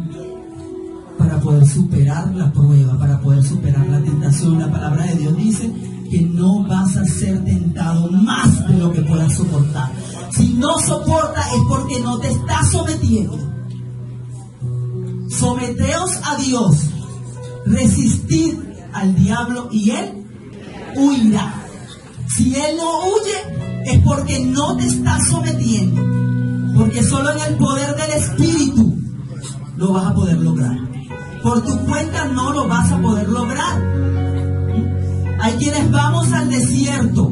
para poder superar la prueba, para poder superar la tentación. La palabra de Dios dice que no vas a ser tentado más de lo que puedas soportar. Si no soportas es porque no te estás sometiendo. Someteos a Dios, resistid al diablo y él huirá. Si él no huye es porque no te estás sometiendo. Porque solo en el poder del Espíritu lo vas a poder lograr. Por tu cuenta no lo vas a poder lograr. Hay quienes vamos al desierto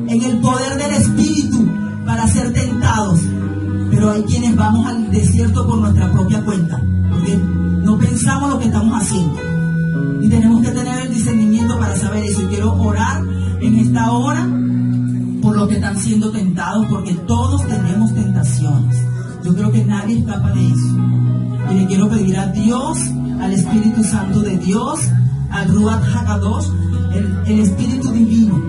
en el poder del Espíritu para ser tentados. Pero hay quienes vamos al desierto por nuestra propia cuenta. Porque no pensamos lo que estamos haciendo. Y tenemos que tener el discernimiento para saber eso. Y quiero orar en esta hora por los que están siendo tentados, porque todos tenemos tentaciones. Yo creo que nadie escapa de eso. Y le quiero pedir a Dios, al Espíritu Santo de Dios, al Ruach HaKadosh, el Espíritu Divino,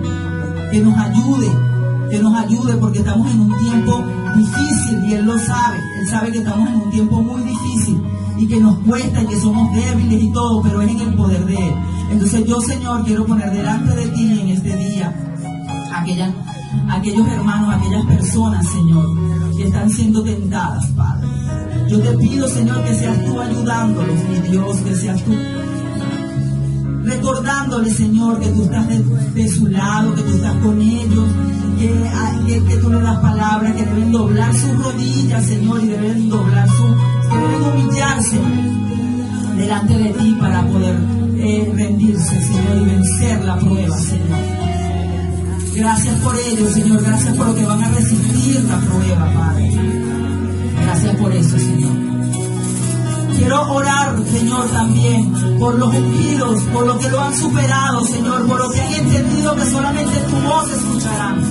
que nos ayude, porque estamos en un tiempo difícil y Él lo sabe. Él sabe que estamos en un tiempo muy difícil y que nos cuesta y que somos débiles y todo, pero es en el poder de Él. Entonces yo, Señor, quiero poner delante de Ti en este día aquellos hermanos, aquellas personas, Señor, que están siendo tentadas, Padre. Yo te pido, Señor, que seas tú ayudándolos, mi Dios, que seas tú recordándoles, Señor, que tú estás de su lado, que tú estás con ellos, que tú les das palabras, que deben doblar sus rodillas, Señor, y deben que deben humillarse delante de ti para poder rendirse, Señor, y vencer la prueba, Señor. Gracias por ello, Señor. Gracias por lo que van a resistir la prueba, Padre. Gracias por eso, Señor. Quiero orar, Señor, también por los ungidos, por los que lo han superado, Señor, por los que han entendido que solamente tu voz escucharán.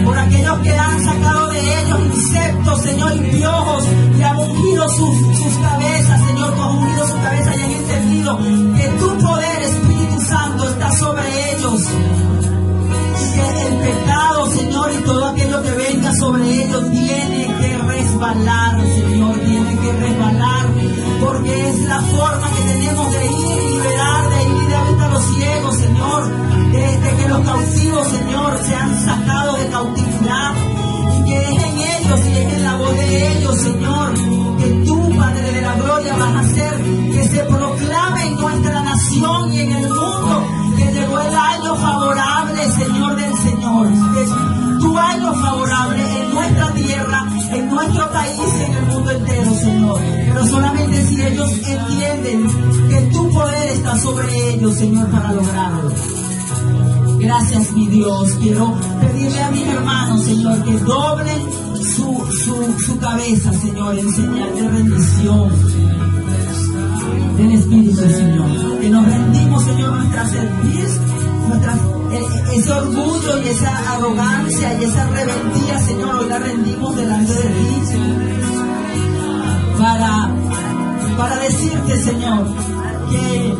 Por aquellos que han sacado de ellos insectos, Señor, y piojos, y han ungido sus cabezas, Señor, tú has ungido sus cabezas y han entendido que tu poder, Espíritu Santo, está sobre ellos. Que el pecado, Señor, y todo aquello que venga sobre ellos tiene que resbalar, Señor, tiene que resbalar, porque es la forma que tenemos de ir y liberar, de ir y de vista a los ciegos, Señor, desde que los cautivos, Señor, se han sacado de cautividad, y que es en ellos y es en la voz de ellos, Señor, que tú, Padre de la Gloria, vas a hacer que se proclame en nuestra nación y en el mundo que llegó el año favorable, Señor del Señor. Es tu año favorable en nuestra tierra, en nuestro país y en el mundo entero, Señor. Pero solamente si ellos entienden que tu poder está sobre ellos, Señor, para lograrlo. Gracias, mi Dios. Quiero pedirle a mis hermanos, Señor, que doblen su cabeza, Señor, en señal de rendición del Espíritu, Señor. Que nos rendimos, Señor, nuestra cerviz, ese orgullo y esa arrogancia y esa rebeldía, Señor, hoy la rendimos delante de ti para para decirte, Señor, que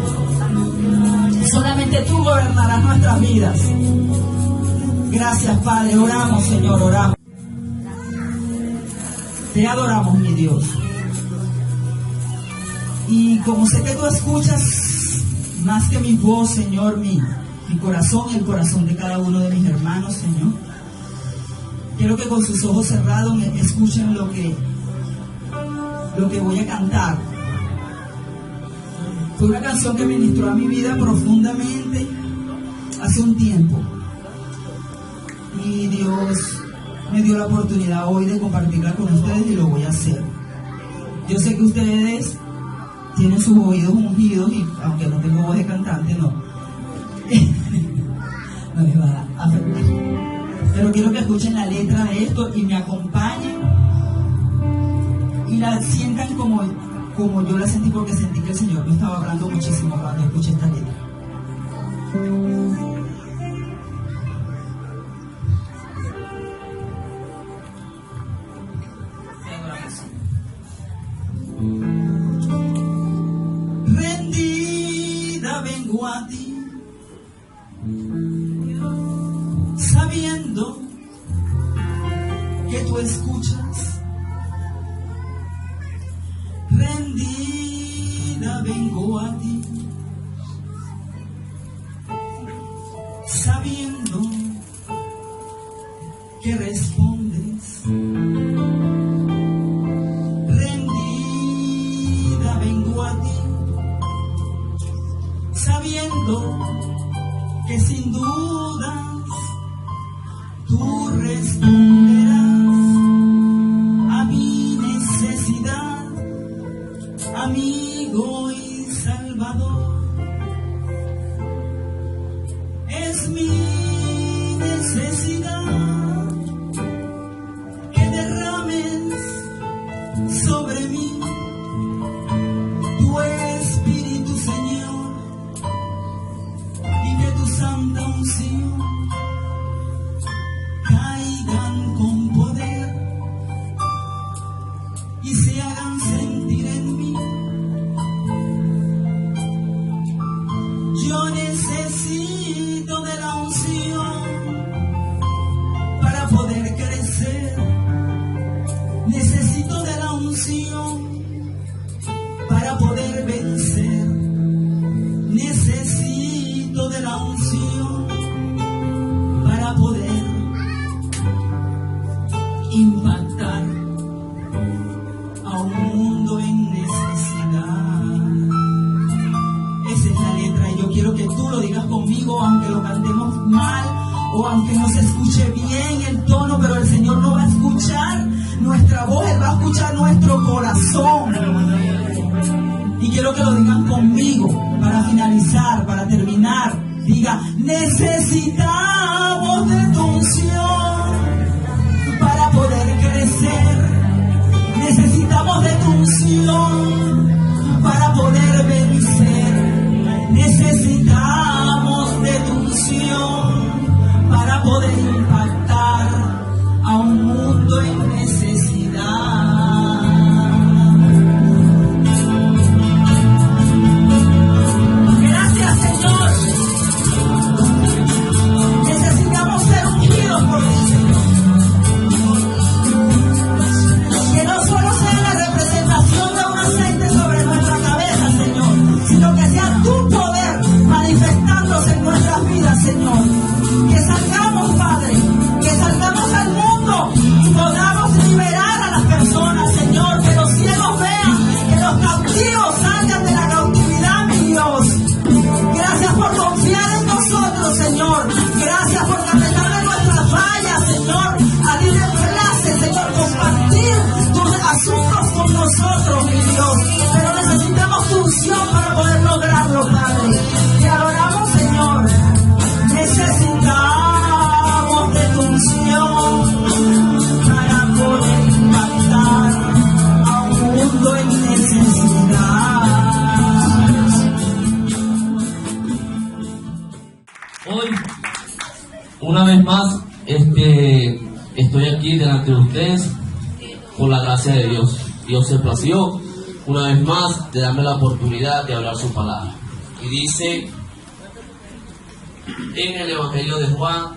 solamente tú gobernarás nuestras vidas. Gracias, Padre. Oramos, Señor, oramos. Te adoramos, mi Dios. Y como sé que tú escuchas más que mi voz, Señor, mi corazón y el corazón de cada uno de mis hermanos, Señor, quiero que con sus ojos cerrados me escuchen lo que voy a cantar. Fue una canción que ministró a mi vida profundamente hace un tiempo. Y Dios me dio la oportunidad hoy de compartirla con ustedes y lo voy a hacer. Yo sé que ustedes tienen sus oídos ungidos y aunque no tengo voz de cantante, no les va a afectar. Pero quiero que escuchen la letra de esto y me acompañen y la sientan como yo la sentí, porque sentí que el Señor me estaba hablando muchísimo cuando escuché esta letra. Rendida vengo a ti, sabiendo que tú escuchas. Rendida vengo a ti, sabiendo que respondes. Rendida vengo a ti, sabiendo que sin dudas tú responderás a mi necesidad, amigo y salvador. Es mi necesidad que derrames sobre mí tu Espíritu, Señor, y que tu santa unción caigan con poder y se hagan sentir en mí. Yo necesito de la unción para poder crecer. Necesito de la unción para poder vencer. Necesito de la unción para poder impactar a un mundo en necesidad. Esa es la letra y yo quiero que tú lo digas conmigo, aunque lo cantemos mal o aunque no se escuche bien el tono, pero el Señor no va a escuchar nuestra voz, Él va a escuchar nuestro corazón. Y quiero que lo digan conmigo para finalizar, para terminar. Diga: necesitamos de tu unción para poder crecer. Necesitamos de tu unción para poder vencer. Necesitamos de tu unción para poder impactar a un mundo en necesidad. Gracias, Señor. Necesitamos ser ungidos por ti, Señor. Que no solo sea la representación de un aceite sobre nuestra cabeza, Señor, sino que sea tu poder manifestándose en nuestras vidas, Señor. Que salgamos, Padre, que salgamos al mundo y podamos liberar a las personas, Señor. Que los ciegos vean, que los cautivos salgan de la cautividad, mi Dios. Gracias por confiar en nosotros, Señor. Gracias porque a pesar de nuestras fallas, Señor, a ti te place, Señor, compartir tus asuntos con nosotros, mi Dios. Pero necesitamos tu unción para poder lograrlo, Padre. Te adoramos, Señor. Necesitamos de tu unción para poder impactar a un mundo en necesidad. Hoy, una vez más, estoy aquí delante de ustedes por la gracia de Dios. Dios se plació una vez más de darme la oportunidad de hablar su palabra. Y dice en el Evangelio de Juan,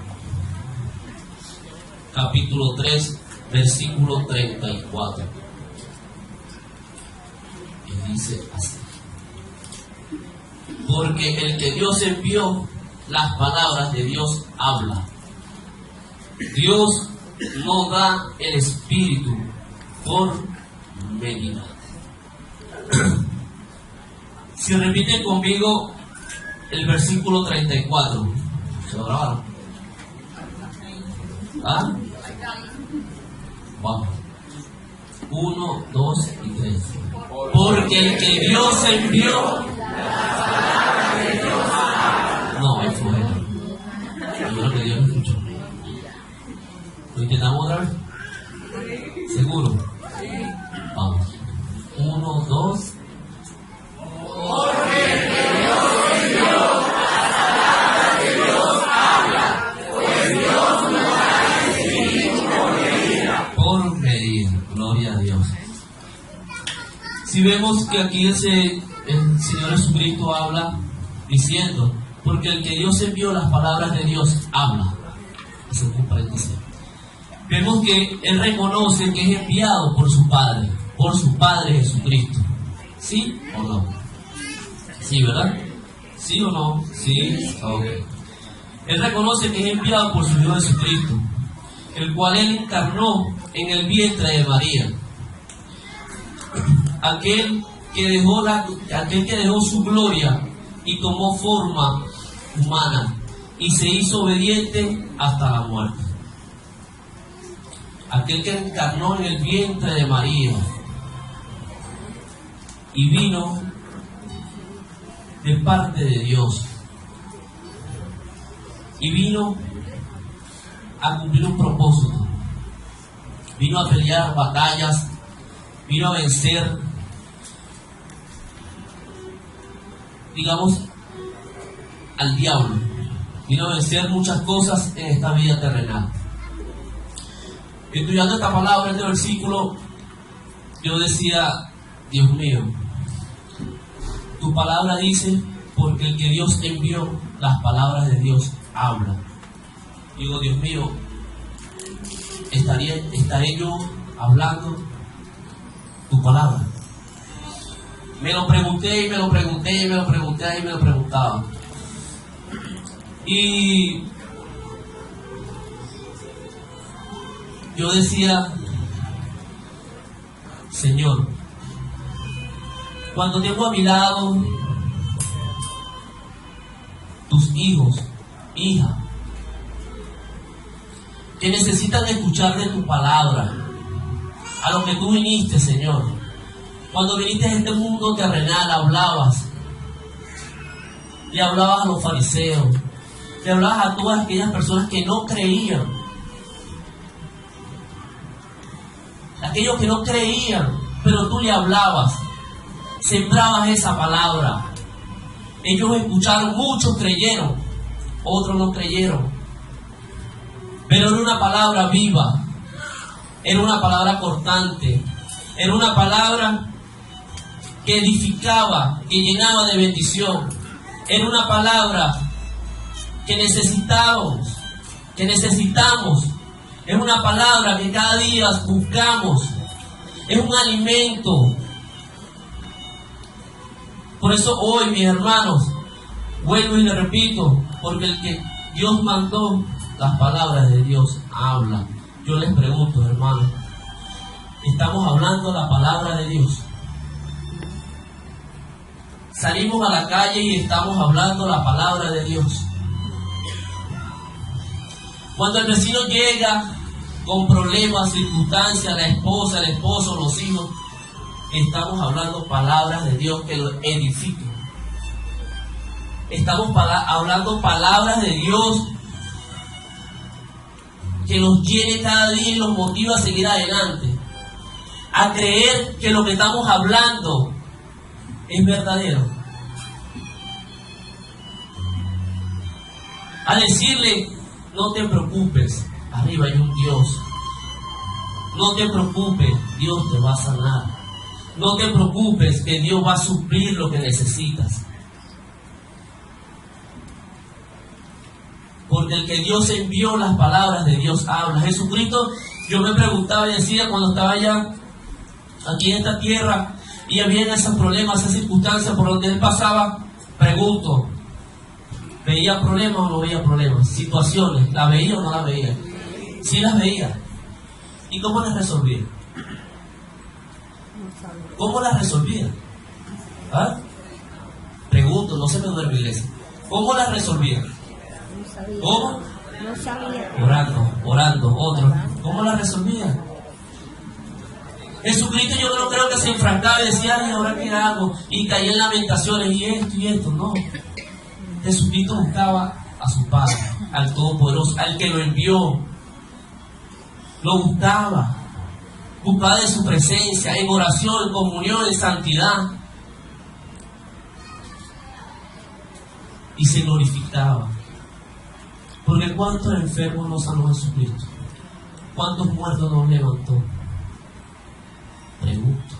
capítulo 3, versículo 34. Y dice así: porque el que Dios envió, las palabras de Dios habla. Dios no da el Espíritu por medida. Si repiten conmigo el versículo 34, ¿se lo grabaron? ¿Ah? Vamos. 1, 2 y 3. Porque el que Dios envió. No, eso era. Yo creo que Dios escuchó. ¿Lo intentamos otra vez? ¿Seguro? Vamos. 1, 2. Porque el que Dios envió, las palabras de Dios habla, pues Dios no da el Espíritu por medida. Por medida, gloria a Dios. Si vemos que aquí el Señor Jesucristo habla diciendo, porque el que Dios envió, las palabras de Dios habla. Eso es un paréntesis. Vemos que Él reconoce que es enviado por su Padre Jesucristo. ¿Sí o no? Sí, ¿verdad? ¿Sí o no? Sí, ok. Él reconoce que es enviado por su Hijo Jesucristo, el cual Él encarnó en el vientre de María. Aquel que dejó su gloria y tomó forma humana y se hizo obediente hasta la muerte. Aquel que encarnó en el vientre de María y vino de parte de Dios y vino a cumplir un propósito, vino a pelear batallas, vino a vencer, digamos, al diablo, vino a vencer muchas cosas en esta vida terrenal. Estudiando esta palabra, este versículo, yo decía, Dios mío, tu palabra dice, porque el que Dios envió, las palabras de Dios hablan. Digo, Dios mío, ¿estaré yo hablando tu palabra? Me lo pregunté y me lo pregunté y me lo pregunté y me lo preguntaba. Y yo decía, Señor, cuando tengo a mi lado tus hijos, hijas, que necesitan escuchar de tu palabra, a lo que tú viniste, Señor. Cuando viniste a este mundo terrenal, le hablabas a los fariseos, le hablabas a todas aquellas personas que no creían, aquellos que no creían, pero tú le hablabas, sembrabas esa palabra. Ellos escucharon, muchos creyeron, otros no creyeron, pero era una palabra viva, era una palabra cortante, era una palabra que edificaba, que llenaba de bendición, era una palabra que necesitamos, es una palabra que cada día buscamos, es un alimento. Por eso hoy, mis hermanos, vuelvo y le repito, porque el que Dios mandó, las palabras de Dios hablan. Yo les pregunto, hermanos, ¿estamos hablando la palabra de Dios? Salimos a la calle y estamos hablando la palabra de Dios. Cuando el vecino llega con problemas, circunstancias, la esposa, el esposo, los hijos, estamos hablando palabras de Dios que lo edifiquen. Estamos hablando palabras de Dios que nos llene cada día y nos motiva a seguir adelante, a creer que lo que estamos hablando es verdadero, a decirle, no te preocupes, arriba hay un Dios, no te preocupes, Dios te va a sanar, No te preocupes, que Dios va a suplir lo que necesitas. Porque el que Dios envió, las palabras de Dios habla. Jesucristo, yo me preguntaba y decía cuando estaba allá, aquí en esta tierra, y había esos problemas, esas circunstancias por donde Él pasaba, pregunto, ¿veía problemas o no veía problemas? Situaciones, ¿la veía o no la veía? Sí las veía. ¿Y cómo las resolvía? ¿Cómo las resolvía? ¿Ah? Pregunto, no se me duerme, iglesia. ¿Cómo las resolvía? ¿Cómo? Orando, otro. ¿Cómo las resolvía? Jesucristo yo no creo que se enfrascaba y decía, ay, ¿ahora qué hago? Y caía en lamentaciones y esto, no. Jesucristo buscaba a su Padre, al Todopoderoso, al que lo envió. Lo buscaba de su presencia, en oración, en comunión, en santidad. Y se glorificaba. Porque ¿cuántos enfermos nos sanó Jesucristo? ¿Cuántos muertos nos levantó? Pregunto.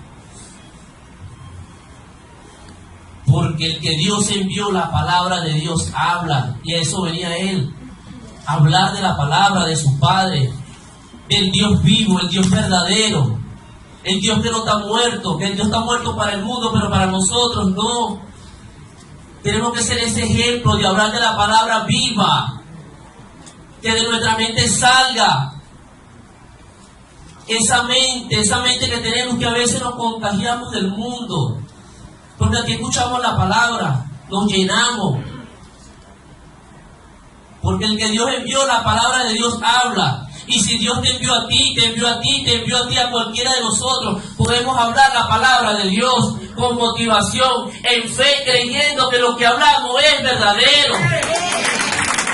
Porque el que Dios envió, la palabra de Dios habla. Y a eso venía Él. Hablar de la palabra de su Padre. El Dios vivo, el Dios verdadero. El Dios que no está muerto. Que el Dios está muerto para el mundo, pero para nosotros no. Tenemos que ser ese ejemplo de hablar de la palabra viva. Que de nuestra mente salga esa mente que tenemos, que a veces nos contagiamos del mundo, porque aquí escuchamos la palabra, nos llenamos, porque el que Dios envió, la palabra de Dios habla. Y si Dios te envió a ti, te envió a ti, te envió a ti, a cualquiera de nosotros, podemos hablar la palabra de Dios con motivación, en fe, creyendo que lo que hablamos es verdadero.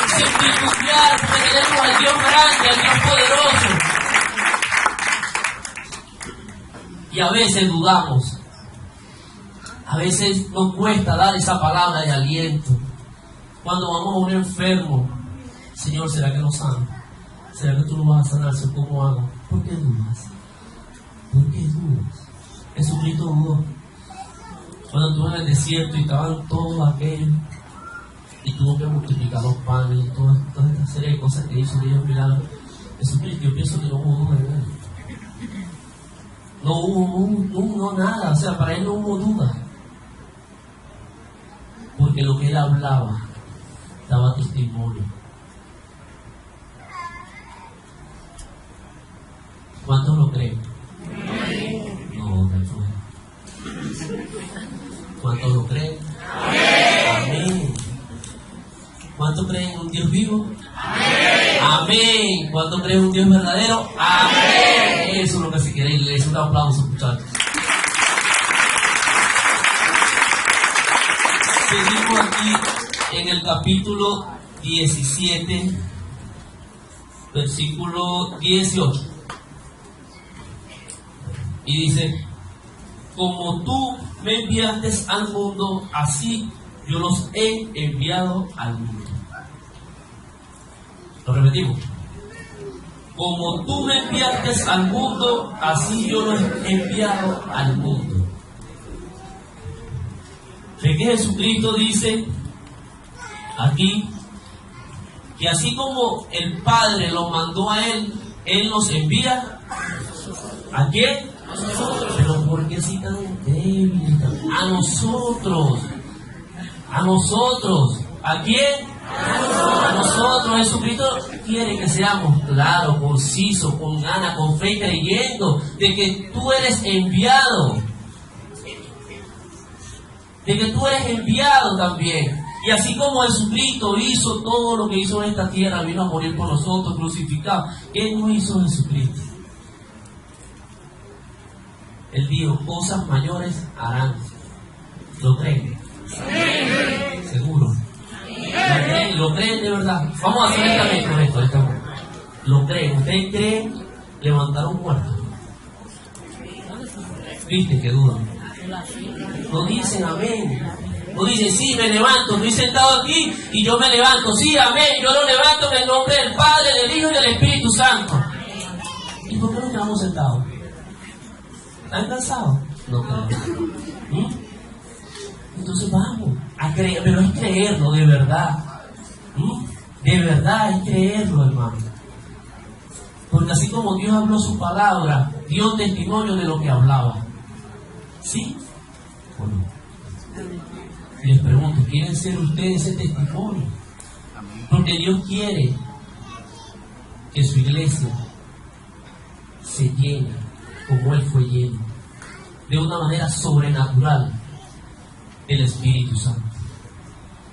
Sin titubear, porque tenemos al Dios grande, al Dios poderoso. Y a veces dudamos. A veces nos cuesta dar esa palabra de aliento. Cuando vamos a un enfermo, Señor, ¿será que nos sana? ¿Será que tú lo vas a sanar? ¿Cómo hago? ¿Por qué dudas? ¿Por qué dudas? Jesucristo dudó. Cuando estuvo en el desierto y estaban todos aquellos, y tuvo que multiplicar los panes y toda esta serie de cosas que hizo, Dios milagros. Jesucristo, yo pienso que no hubo duda, ¿verdad? No hubo nada, o sea, para Él no hubo duda. Porque lo que Él hablaba daba testimonio. ¿Cuántos lo creen? No, ¿cuántos lo creen? Amén. ¿Cuántos creen en un Dios vivo? Amén. ¿Cuántos creen en un Dios verdadero? Amén. Eso es lo que se quiere, iglesia. Un aplauso, muchachos. Seguimos aquí en el capítulo 17, versículo 18. Y dice, como tú me enviaste al mundo, así yo los he enviado al mundo. Lo repetimos. Como tú me enviaste al mundo, así yo los he enviado al mundo. Ve que Jesucristo dice aquí que así como el Padre lo mandó a Él, Él nos envía ¿a quién? Pero ¿por qué así tan débil? A nosotros. A nosotros. ¿A quién? A nosotros. Jesucristo quiere que seamos claros, concisos, con ganas, con fe, creyendo de que tú eres enviado. De que tú eres enviado también. Y así como Jesucristo hizo todo lo que hizo en esta tierra, vino a morir por nosotros, crucificado. ¿Qué no hizo Jesucristo? Él dijo, cosas mayores harán. ¿Lo creen? Sí. ¿Seguro? ¿Lo creen de verdad? Vamos a hacer esto. ¿Lo creen? ¿Ustedes creen levantar un muerto? ¿Viste que dudan? No dicen amén. No dicen, sí, me levanto, estoy sentado aquí y yo me levanto. Sí, amén, yo lo levanto en el nombre del Padre, del Hijo y del Espíritu Santo. ¿Y por qué no estamos sentados? ¿Han cansado? No creo. Entonces vamos a creer, pero es creerlo de verdad. De verdad es creerlo, hermano. Porque así como Dios habló su palabra, dio testimonio de lo que hablaba. ¿Sí o no? Les pregunto, ¿quieren ser ustedes ese testimonio? Porque Dios quiere que su iglesia se llene como Él fue lleno, de una manera sobrenatural del Espíritu Santo.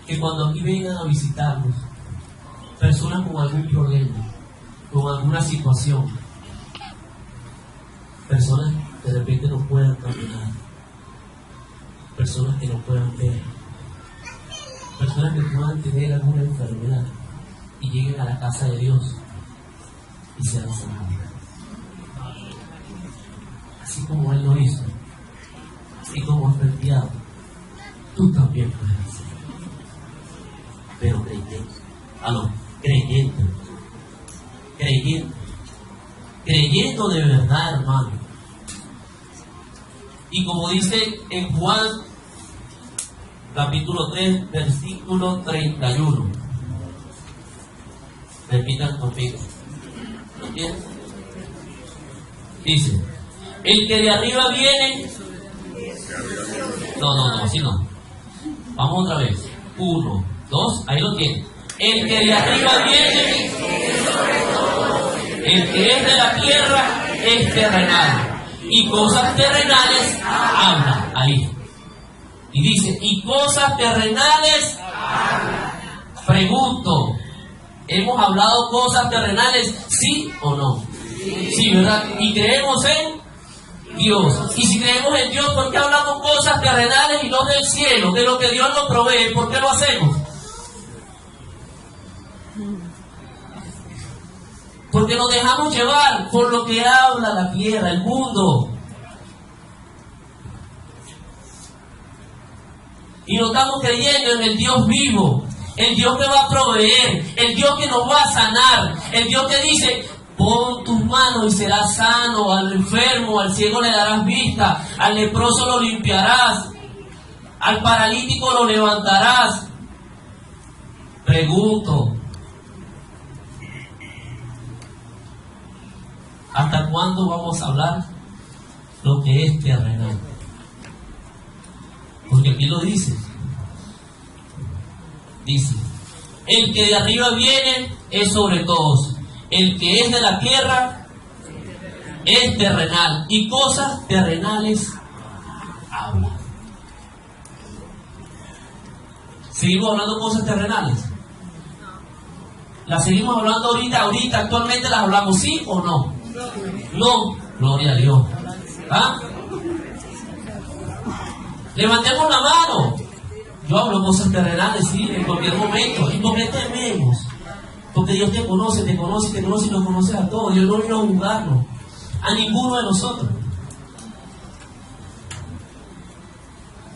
Que cuando aquí vengan a visitarnos personas con algún problema, con alguna situación, personas que de repente no puedan caminar, personas que no puedan ver, personas que puedan tener alguna enfermedad y lleguen a la casa de Dios y sean sanados. Así como Él lo hizo, así como ha enviado, tú también puedes hacer. Pero creyendo de verdad, hermano. Y como dice en Juan capítulo 3 versículo 31, repitan conmigo, ¿lo entienden? Dice: el que de arriba viene. No, así no. Vamos otra vez. 1, 2, ahí lo tienen. El que de arriba viene, el que es de la tierra es terrenal, y cosas terrenales habla. Ahí. Y dice, y cosas terrenales habla. Pregunto, ¿hemos hablado cosas terrenales, sí o no? Sí, ¿verdad? Y creemos en Dios. Y si creemos en Dios, ¿por qué hablamos cosas terrenales y no del cielo, de lo que Dios nos provee? ¿Por qué lo hacemos? Porque nos dejamos llevar por lo que habla la tierra, el mundo. Y no estamos creyendo en el Dios vivo, el Dios que va a proveer, el Dios que nos va a sanar, el Dios que dice: pon tus manos y serás sano, al enfermo, al ciego le darás vista, al leproso lo limpiarás, al paralítico lo levantarás. Pregunto, ¿hasta cuándo vamos a hablar lo que es terrenal? Porque aquí lo dice. Dice, el que de arriba viene es sobre todos. El que es de la tierra es terrenal, y cosas terrenales habla. ¿Seguimos hablando cosas terrenales? ¿Las seguimos hablando ahorita, actualmente las hablamos, sí o no? No, gloria a Dios. ¿Ah? Levantemos la mano. Yo hablo cosas terrenales, sí, en cualquier momento. ¿Y por qué tememos? Porque Dios te conoce y nos conoce a todos. Dios no vino a juzgarnos, a ninguno de nosotros.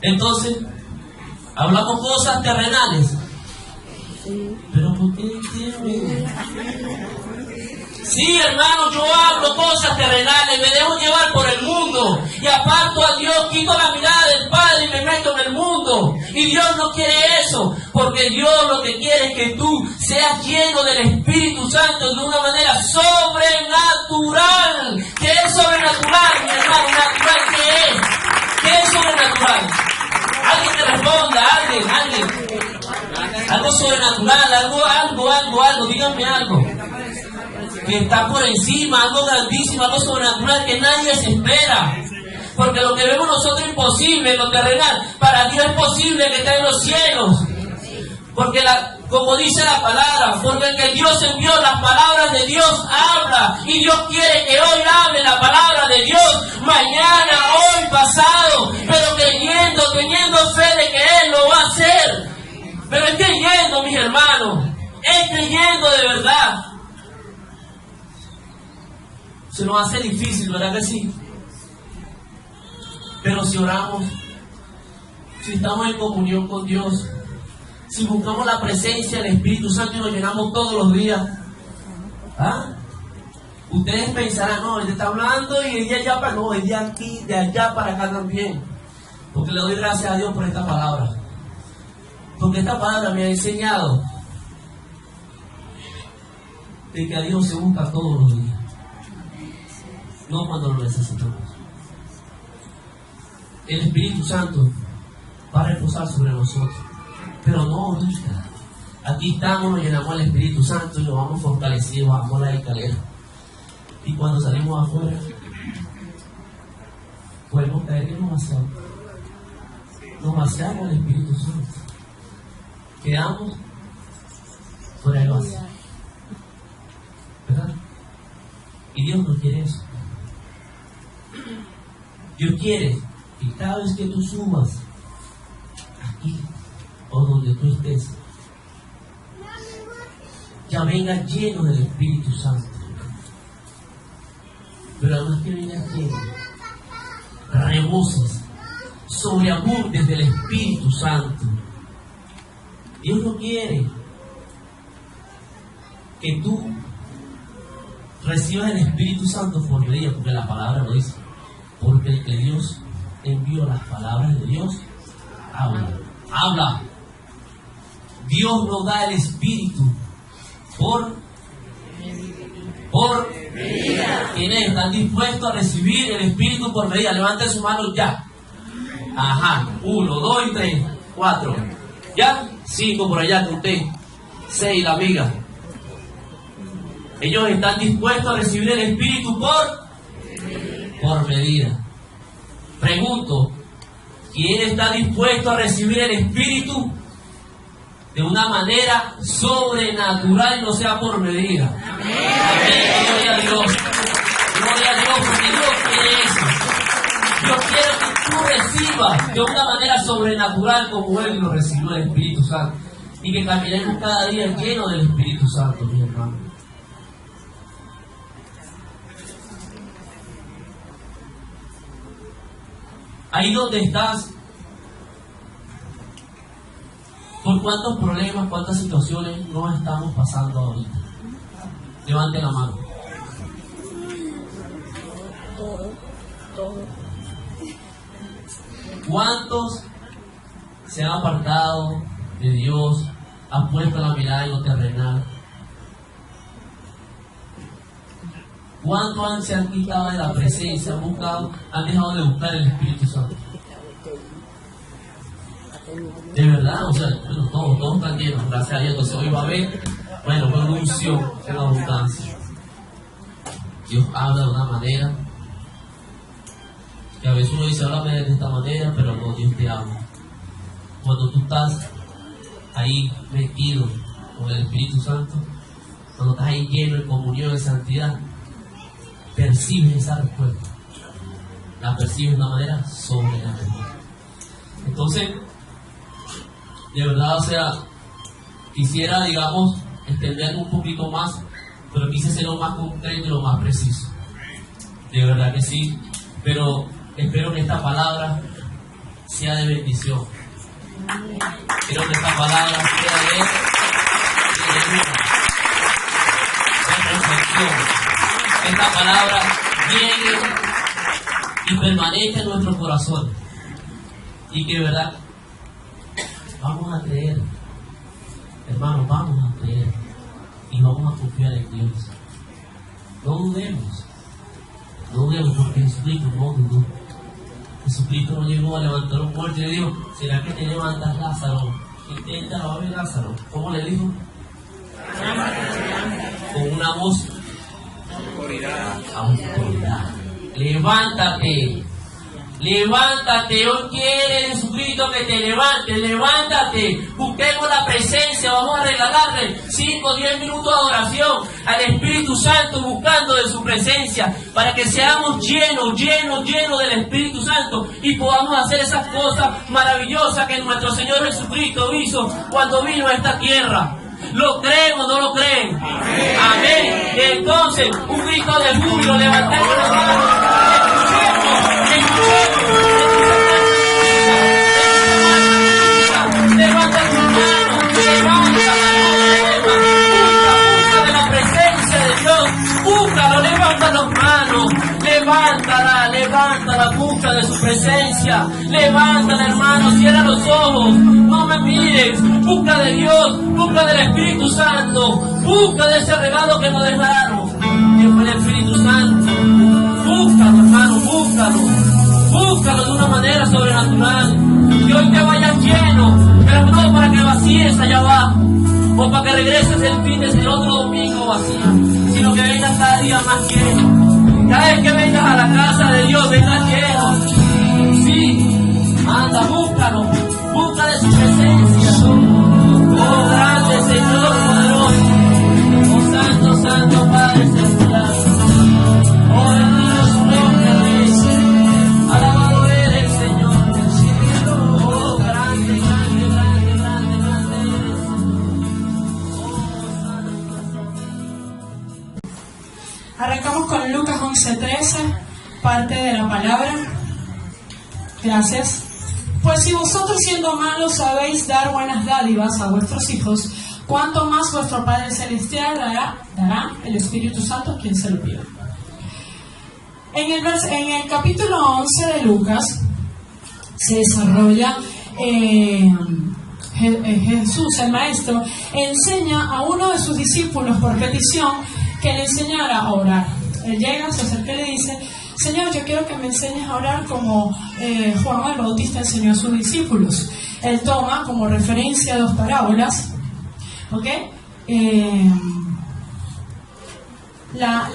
Entonces, hablamos cosas terrenales. Pero ¿por qué temen? Sí, hermano, yo hablo cosas terrenales, me dejo llevar por el mundo y aparto a Dios, quito la mirada del Padre y me meto en el mundo. Y Dios no quiere eso, porque Dios lo que quiere es que tú seas lleno del Espíritu Santo de una manera sobrenatural. ¿Qué es sobrenatural, mi hermano? ¿Natural qué es? ¿Qué es sobrenatural? Alguien te responda, alguien. Algo sobrenatural, algo, díganme algo. Que está por encima, algo grandísimo, algo sobrenatural que nadie se espera. Porque lo que vemos nosotros es imposible en lo terrenal, para Dios es posible que esté en los cielos. Porque como dice la palabra, porque el que Dios envió, las palabras de Dios habla. Y Dios quiere que hoy hable la palabra de Dios, mañana, hoy, pasado, pero teniendo fe de que Él lo va a hacer. Pero es creyendo, mis hermanos, es creyendo de verdad. Se nos hace difícil, ¿verdad que sí? Pero si oramos, si estamos en comunión con Dios, si buscamos la presencia del Espíritu Santo y nos llenamos todos los días, ¿ah? Ustedes pensarán, no, él está hablando y él de allá para, no, él de aquí, de allá para acá también. Porque le doy gracias a Dios por esta palabra. Porque esta palabra me ha enseñado de que a Dios se busca todos los días. No cuando lo necesitamos. El Espíritu Santo va a reposar sobre nosotros. Pero no ahorita. Aquí estamos, nos llenamos del Espíritu Santo y nos vamos fortalecidos, bajamos la escalera. Y cuando salimos afuera, podemos caer en nos vaciamos del Espíritu Santo. Quedamos fuera del vacío. ¿Verdad? Y Dios no quiere eso. Dios quiere que cada vez que tú subas aquí o donde tú estés, ya venga lleno del Espíritu Santo. Pero además que venga lleno, reboses, sobreabundes del Espíritu Santo. Dios no quiere que tú recibas el Espíritu Santo por medio, porque la palabra lo dice. Porque el que Dios envió las palabras de Dios, habla. Dios nos da el Espíritu por medida. ¿Quiénes están dispuestos a recibir el Espíritu por medida? Levanten su mano ya. Ajá, 1, 2 y 3, 4. ¿Ya? 5 por allá conté. 6 la amiga. Ellos están dispuestos a recibir el Espíritu por medida. Pregunto, ¿quién está dispuesto a recibir el Espíritu de una manera sobrenatural y no sea por medida? Amén. Gloria a Dios. Gloria a Dios, porque Dios quiere eso. Dios quiere que tú recibas de una manera sobrenatural como Él lo recibió el Espíritu Santo. Y que caminemos cada día lleno del Espíritu Santo, mi hermano. Ahí donde estás, ¿por cuántos problemas, cuántas situaciones nos estamos pasando ahorita? Levante la mano. ¿Cuántos se han apartado de Dios, han puesto la mirada en lo terrenal? ¿Cuántos se han quitado de la presencia, han dejado de buscar el Espíritu Santo? De verdad, o sea, bueno, todos están llenos, gracias a Dios. Entonces hoy va a haber, bueno, una unción en abundancia. Dios habla de una manera que a veces uno dice, háblame de esta manera, pero no, Dios te habla. Cuando tú estás ahí metido con el Espíritu Santo, cuando estás ahí lleno en comunión, en santidad, percibes esa respuesta. La percibes de una manera sobrenatural. Entonces, de verdad, o sea, quisiera, digamos, extenderme un poquito más, pero quise ser lo más concreto y lo más preciso. De verdad que sí, pero espero que esta palabra sea de bendición. Espero que esta palabra sea de reflexión. Esta palabra llegue y permanezca en nuestro corazón. Y que de verdad vamos a creer, hermanos, vamos a creer y vamos a confiar en Dios. No dudemos porque Jesucristo no dudó. Jesucristo no llegó a levantar un muerto y le dijo, ¿será que te levantas, Lázaro? Inténtalo, a ver, Lázaro. ¿Cómo le dijo? Con una voz. Autoridad. Levántate. Levántate. Hoy quiere Jesucristo que te levantes. Levántate. Busquemos la presencia. Vamos a regalarle 5 o 10 minutos de adoración al Espíritu Santo, buscando de su presencia, para que seamos llenos del Espíritu Santo y podamos hacer esas cosas maravillosas que nuestro Señor Jesucristo hizo cuando vino a esta tierra. ¿Lo creen o no lo creen? Amén. Amén. Entonces, un grito de júbilo, levantemos las manos. Levanta tus manos, levanta la mano, busca de la presencia de Dios, búscalo, levanta. busca de su presencia. Levántate, hermano, cierra los ojos, no me mires. Busca de Dios, busca del Espíritu Santo, busca de ese regalo que nos dejaron, que fue el Espíritu Santo. Búscalo, hermano, búscalo. Búscalo de una manera sobrenatural. Que hoy te vayas lleno, pero no para que vacíes allá abajo, o para que regreses el otro domingo vacío, sino que vengas cada día más lleno. Cada vez que vengas a la casa de Dios, vengas lleno. Sí, anda, búscalo, busca de su presencia. Oh, grande Señor poderoso, oh santo, santo Padre celestial. Oh, bendito su nombre, Rey. Alabado eres, Señor. Oh, grande, grande, grande, grande, grande eres. Oh, santo. Arrancamos con Lucas 11:13, parte de la palabra. Gracias. Pues si vosotros siendo malos sabéis dar buenas dádivas a vuestros hijos, cuánto más vuestro Padre Celestial dará el Espíritu Santo a quien se lo pida. En el capítulo 11 de Lucas se desarrolla Jesús, el Maestro, enseña a uno de sus discípulos por petición que le enseñara a orar. Él llega, se acerca y le dice: Señor, yo quiero que me enseñes a orar como Juan el Bautista enseñó a sus discípulos. Él toma como referencia dos parábolas, ¿ok? La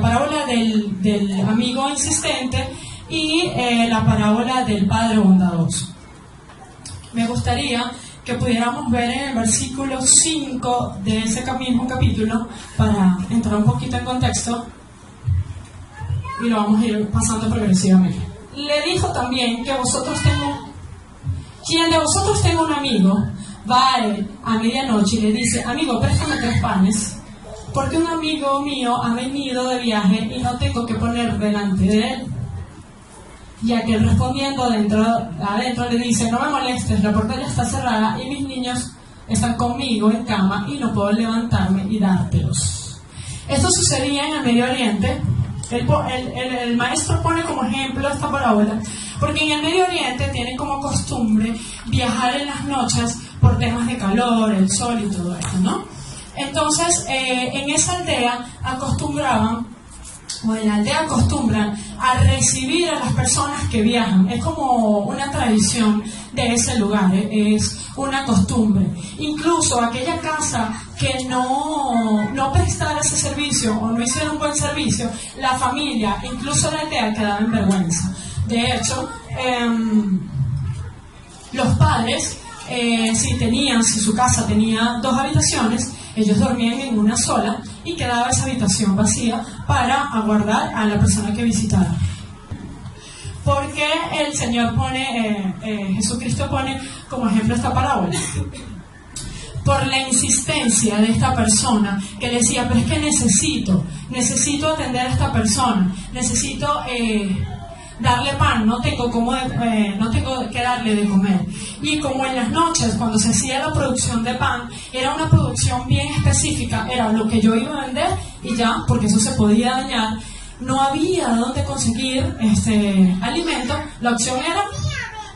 parábola del amigo insistente y la parábola del padre bondadoso. Me gustaría que pudiéramos ver en el versículo 5 de ese mismo capítulo, para entrar un poquito en contexto, y lo vamos a ir pasando progresivamente. Le dijo también que quien de vosotros tenga un amigo, va a él a medianoche y le dice: amigo, préstame 3 panes, porque un amigo mío ha venido de viaje y no tengo que poner delante de él. Y aquel respondiendo adentro le dice: no me molestes, la puerta ya está cerrada y mis niños están conmigo en cama y no puedo levantarme y dártelos. Esto sucedía en el Medio Oriente. El maestro pone como ejemplo esta parábola porque en el Medio Oriente tienen como costumbre viajar en las noches por temas de calor, el sol y todo esto, ¿no? Entonces, en esa aldea acostumbran a recibir a las personas que viajan. Es como una tradición de ese lugar, es una costumbre. Incluso aquella casa que no prestara ese servicio o no hiciera un buen servicio, la familia, incluso la aldea, quedaba en vergüenza. De hecho, los padres, si su casa tenía 2 habitaciones, ellos dormían en una sola y quedaba esa habitación vacía para aguardar a la persona que visitara. Porque el Señor Jesucristo pone como ejemplo esta parábola. Por la insistencia de esta persona que decía: pero es que necesito atender a esta persona, necesito darle pan, no tengo que darle de comer. Y como en las noches, cuando se hacía la producción de pan, era una producción bien específica, era lo que yo iba a vender y ya, porque eso se podía dañar, no había dónde conseguir alimento. La opción era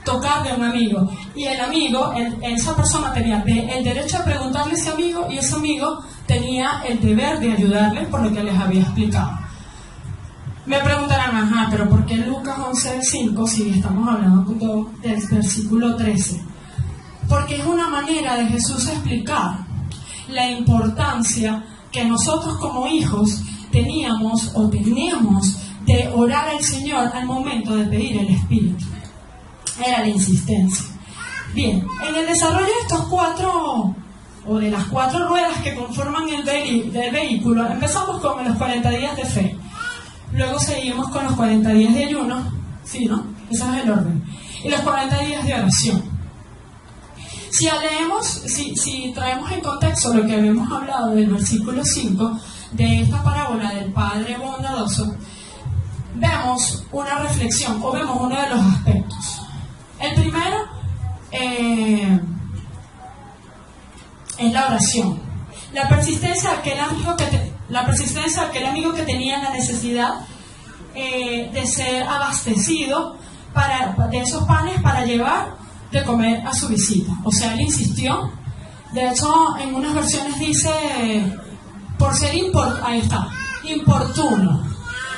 tocar de un amigo, y el amigo, esa persona tenía el derecho de preguntarle a ese amigo, y ese amigo tenía el deber de ayudarle por lo que les había explicado. Me preguntarán: pero ¿por qué Lucas 11:5 si estamos hablando del versículo 13? Porque es una manera de Jesús explicar la importancia que nosotros como hijos teníamos de orar al Señor al momento de pedir el Espíritu. Era la insistencia. Bien, en el desarrollo de estos 4 o de las 4 ruedas que conforman el vehículo, empezamos con los 40 días de fe. Luego seguimos con los 40 días de ayuno, ¿sí, no? Ese es el orden. Y los 40 días de oración. Si traemos en contexto lo que habíamos hablado del versículo 5 de esta parábola del Padre bondadoso, vemos una reflexión o vemos uno de los aspectos. El primero es la oración. La persistencia de aquel amigo que tenía la necesidad de ser abastecido de esos panes para llevar de comer a su visita. O sea, él insistió. De hecho, en unas versiones dice, por ser ahí está, importuno.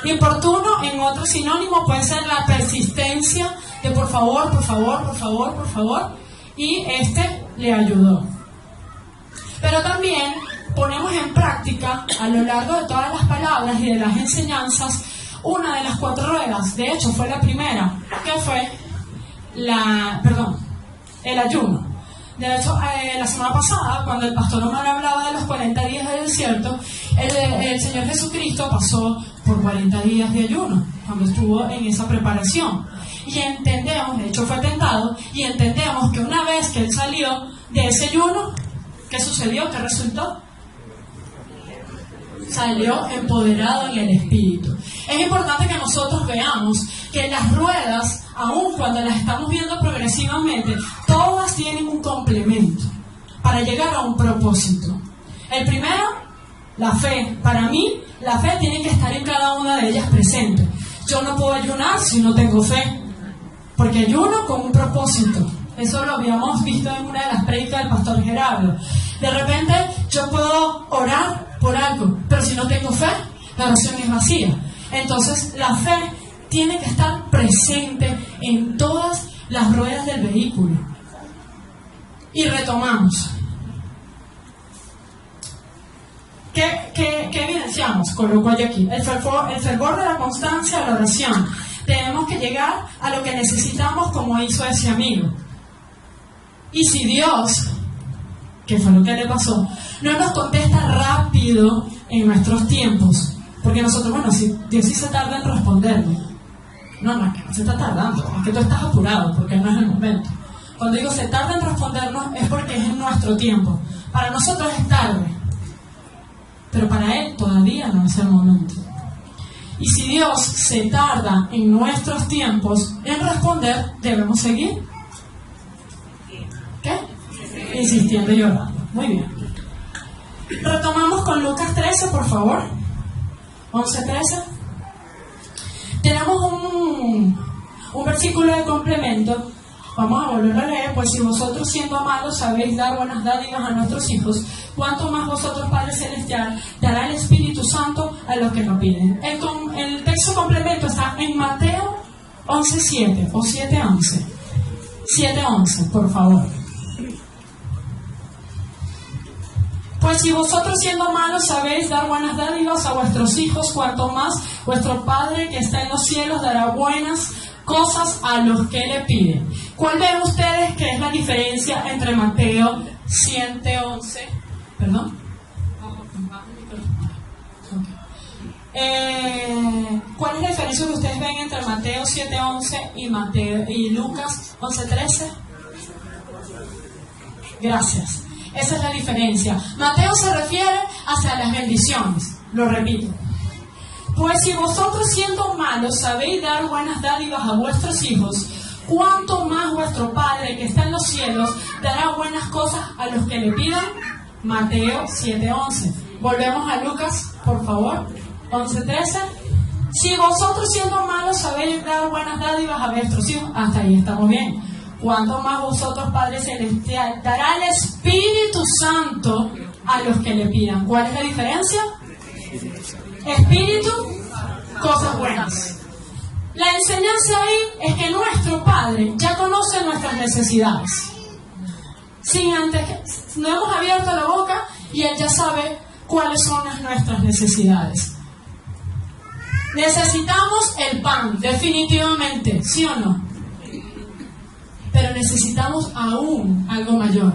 Importuno, en otro sinónimo, puede ser la persistencia de por favor, por favor, por favor, por favor. Y le ayudó. Pero también ponemos en práctica, a lo largo de todas las palabras y de las enseñanzas, una de las 4 ruedas. De hecho, fue la primera, que fue el ayuno. De hecho, la semana pasada, cuando el pastor Omar hablaba de los 40 días del desierto, el Señor Jesucristo pasó por 40 días de ayuno, cuando estuvo en esa preparación. Y entendemos, de hecho fue tentado, y entendemos que una vez que Él salió de ese ayuno, ¿qué sucedió? ¿Qué resultó? Salió empoderado en el Espíritu. Es importante que nosotros veamos que las ruedas, aun cuando las estamos viendo progresivamente, todas tienen un complemento para llegar a un propósito. El primero, la fe. Para mí, la fe tiene que estar en cada una de ellas presente. Yo no puedo ayunar si no tengo fe, porque ayuno con un propósito. Eso lo habíamos visto en una de las prédicas del pastor Gerardo. De repente yo puedo orar por algo, pero si no tengo fe, la oración es vacía. Entonces la fe tiene que estar presente en todas las ruedas del vehículo. Y retomamos. ¿Qué evidenciamos? Coloco yo aquí. El fervor de la constancia de la oración. Tenemos que llegar a lo que necesitamos, como hizo ese amigo. Y si Dios, que fue lo que le pasó, no nos contesta rápido en nuestros tiempos, porque nosotros, bueno, si Dios sí se tarda en responderme. No, es que no se está tardando, es que tú estás apurado, porque no es el momento. Cuando digo se tarda en respondernos, es porque es en nuestro tiempo. Para nosotros es tarde, pero para Él todavía no es el momento. Y si Dios se tarda en nuestros tiempos en responder, debemos seguir. ¿Qué? Insistiendo y orando. Muy bien. Retomamos con Lucas 13, por favor. 11:13. Tenemos un versículo de complemento. Vamos a volver a leer. Pues si vosotros, siendo malos, sabéis dar buenas dádivas a nuestros hijos, ¿cuánto más vosotros, Padre Celestial, dará el Espíritu Santo a los que lo piden? El texto complemento está en Mateo 11:7 o 7:11. 7:11, por favor. Pues si vosotros, siendo malos, sabéis dar buenas dádivas a vuestros hijos, cuanto más vuestro Padre que está en los cielos dará buenas cosas a los que le piden. ¿Cuál ven ustedes que es la diferencia entre Mateo 7:11? ¿Perdón? ¿Cuál es la diferencia que ustedes ven entre Mateo 7:11 y Lucas 11:13? Gracias. Esa es la diferencia. Mateo se refiere hacia las bendiciones. Lo repito. Pues si vosotros, siendo malos, sabéis dar buenas dádivas a vuestros hijos, ¿cuánto más vuestro Padre que está en los cielos dará buenas cosas a los que le pidan? Mateo 7:11. Volvemos a Lucas, por favor. 11:13. Si vosotros, siendo malos, sabéis dar buenas dádivas a vuestros hijos, hasta ahí estamos bien. ¿Cuánto más vosotros, Padre Celestial, dará el Espíritu Santo a los que le pidan? ¿Cuál es la diferencia? Espíritu, cosas buenas. La enseñanza ahí es que nuestro Padre ya conoce nuestras necesidades. No hemos abierto la boca y Él ya sabe cuáles son nuestras necesidades. Necesitamos el pan, definitivamente, ¿sí o no? Pero necesitamos aún algo mayor.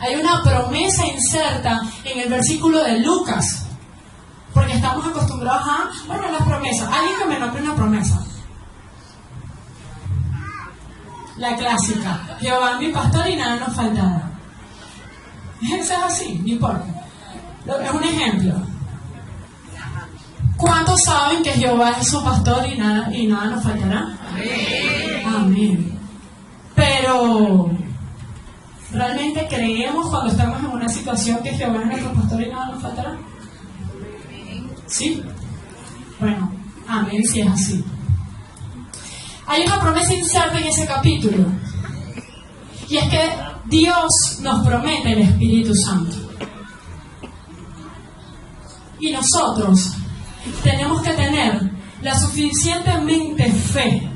Hay una promesa inserta en el versículo de Lucas, porque estamos acostumbrados a, las promesas. Alguien que me nombre una promesa. La clásica: Jehová es mi pastor y nada nos faltará. Eso es así, no importa. Es un ejemplo. ¿Cuántos saben que Jehová es su pastor y nada nos faltará? Amén. Amén. Pero ¿realmente creemos cuando estamos en una situación que Jehová es nuestro pastor y nada nos faltará? ¿Sí? Bueno, Amén, si es así. Hay una promesa inserta en ese capítulo. Y es que Dios nos promete el Espíritu Santo. Y nosotros tenemos que tener la suficientemente fe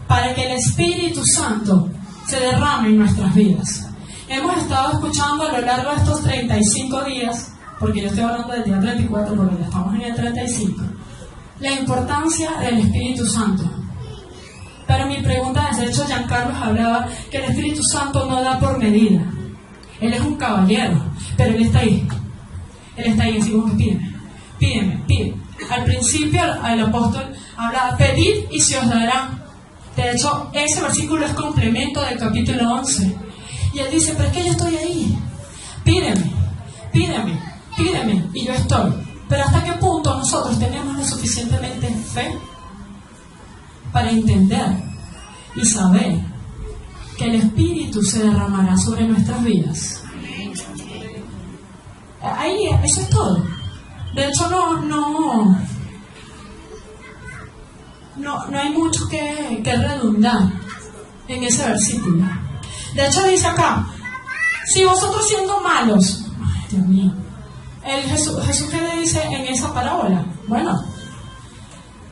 para que el Espíritu Santo se derrame en nuestras vidas. Hemos estado escuchando a lo largo de estos 35 días, porque yo estoy hablando del día 34, porque ya estamos en el 35, la importancia del Espíritu Santo. Pero mi pregunta es, de hecho, Giancarlo hablaba que el Espíritu Santo no da por medida. Él es un caballero, pero Él está ahí. Él está ahí, así como que pídeme. Al principio el apóstol habla, pedid y se os dará. De hecho, ese versículo es complemento del capítulo 11. Y él dice, pero es que yo estoy ahí. Pídeme, y yo estoy. Pero ¿hasta qué punto nosotros tenemos lo suficientemente fe para entender y saber que el Espíritu se derramará sobre nuestras vidas? Ahí, eso es todo. De hecho, no hay mucho que redundar en ese versículo. De hecho, dice acá, si vosotros siendo malos, ay, Dios mío, Jesús ¿qué le dice en esa parábola? Bueno,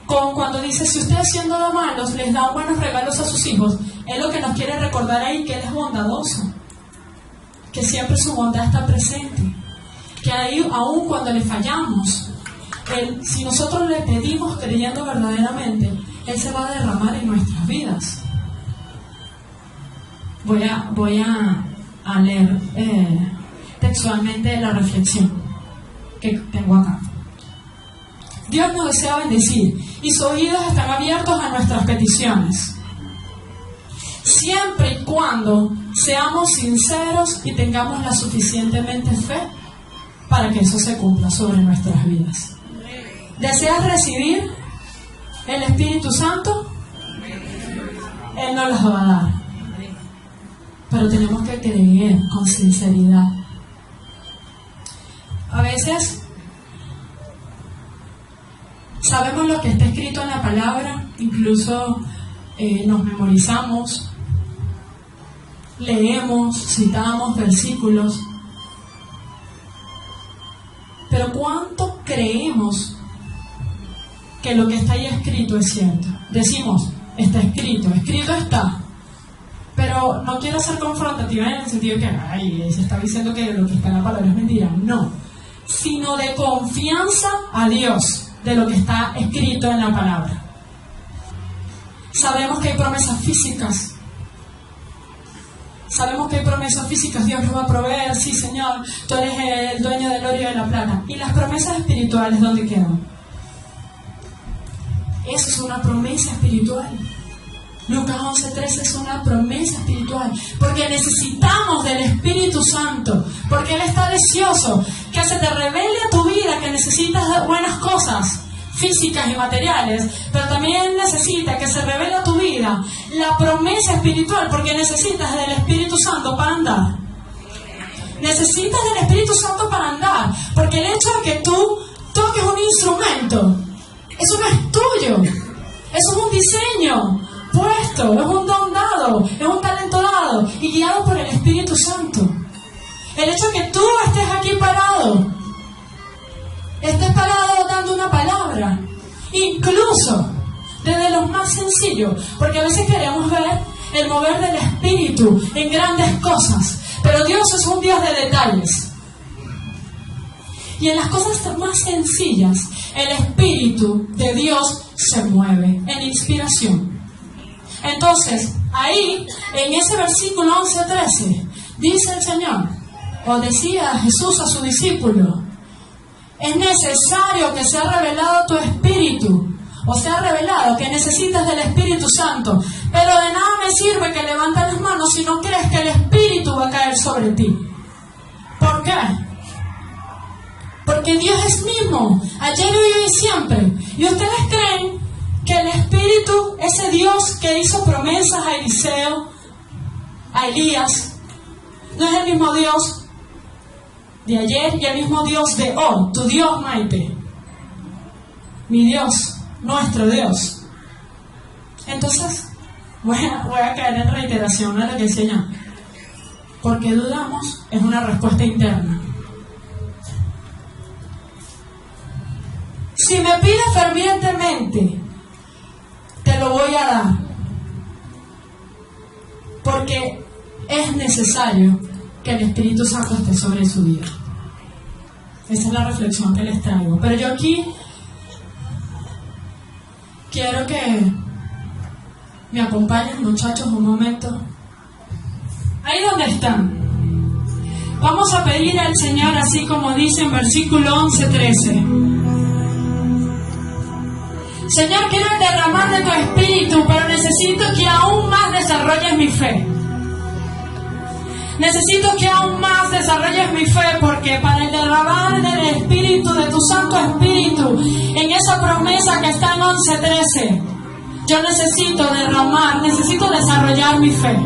cuando dice, si ustedes siendo malos les dan buenos regalos a sus hijos, es lo que nos quiere recordar ahí, que Él es bondadoso, que siempre su bondad está presente, que ahí, aun cuando le fallamos, si nosotros le pedimos creyendo verdaderamente, Él se va a derramar en nuestras vidas. Voy a leer textualmente la reflexión que tengo acá. Dios nos desea bendecir y sus oídos están abiertos a nuestras peticiones, siempre y cuando seamos sinceros y tengamos la suficientemente fe para que eso se cumpla sobre nuestras vidas. ¿Deseas recibir el Espíritu Santo? Él nos los va a dar. Pero tenemos que creer con sinceridad. A veces sabemos lo que está escrito en la palabra, incluso nos memorizamos, leemos, citamos versículos. Pero ¿cuánto creemos que lo que está ahí escrito es cierto? Decimos, está escrito está. Pero no quiero ser confrontativa en el sentido de que se está diciendo que lo que está en la palabra es mentira. No, sino de confianza a Dios de lo que está escrito en la palabra. Sabemos que hay promesas físicas. Dios nos va a proveer, sí Señor, tú eres el dueño del oro y de la plata. ¿Y las promesas espirituales dónde quedan? Eso es una promesa espiritual. Lucas 11:13 es una promesa espiritual, porque necesitamos del Espíritu Santo, porque Él está deseoso que se te revele a tu vida que necesitas buenas cosas físicas y materiales, pero también necesita que se revele a tu vida la promesa espiritual, porque necesitas del Espíritu Santo para andar. Necesitas del Espíritu Santo para andar, porque el hecho de que tú toques un instrumento, eso no es tuyo, eso es un diseño puesto, es un don dado, es un talento dado y guiado por el Espíritu Santo. El hecho de que tú estés aquí parado, estés parado dando una palabra, incluso desde lo más sencillo, porque a veces queremos ver el mover del Espíritu en grandes cosas, pero Dios es un Dios de detalles. Y en las cosas más sencillas, el Espíritu de Dios se mueve en inspiración. Entonces, ahí, en ese versículo 11:13, dice el Señor, o decía Jesús a su discípulo, es necesario que sea revelado tu espíritu, o sea revelado que necesitas del Espíritu Santo, pero de nada me sirve que levantes las manos si no crees que el Espíritu va a caer sobre ti. ¿Por qué? Porque Dios es mismo, ayer, hoy y siempre. ¿Y ustedes creen que el Espíritu, ese Dios que hizo promesas a Eliseo, a Elías, no es el mismo Dios de ayer y el mismo Dios de hoy? Tu Dios, Maite, mi Dios, nuestro Dios. Entonces, voy a caer en reiteración de lo que decía ya. Porque dudamos es una respuesta interna. Si me pides fervientemente, te lo voy a dar. Porque es necesario que el Espíritu Santo esté sobre su vida. Esa es la reflexión que les traigo. Pero yo aquí quiero que me acompañen, muchachos, un momento. Ahí donde están. Vamos a pedir al Señor, así como dice en versículo 11-13. Señor, quiero derramar de tu Espíritu, pero necesito que aún más desarrolles mi fe. Necesito que aún más desarrolles mi fe, porque para el derramar del Espíritu, de tu Santo Espíritu, en esa promesa que está en 11:13, yo necesito derramar, necesito desarrollar mi fe.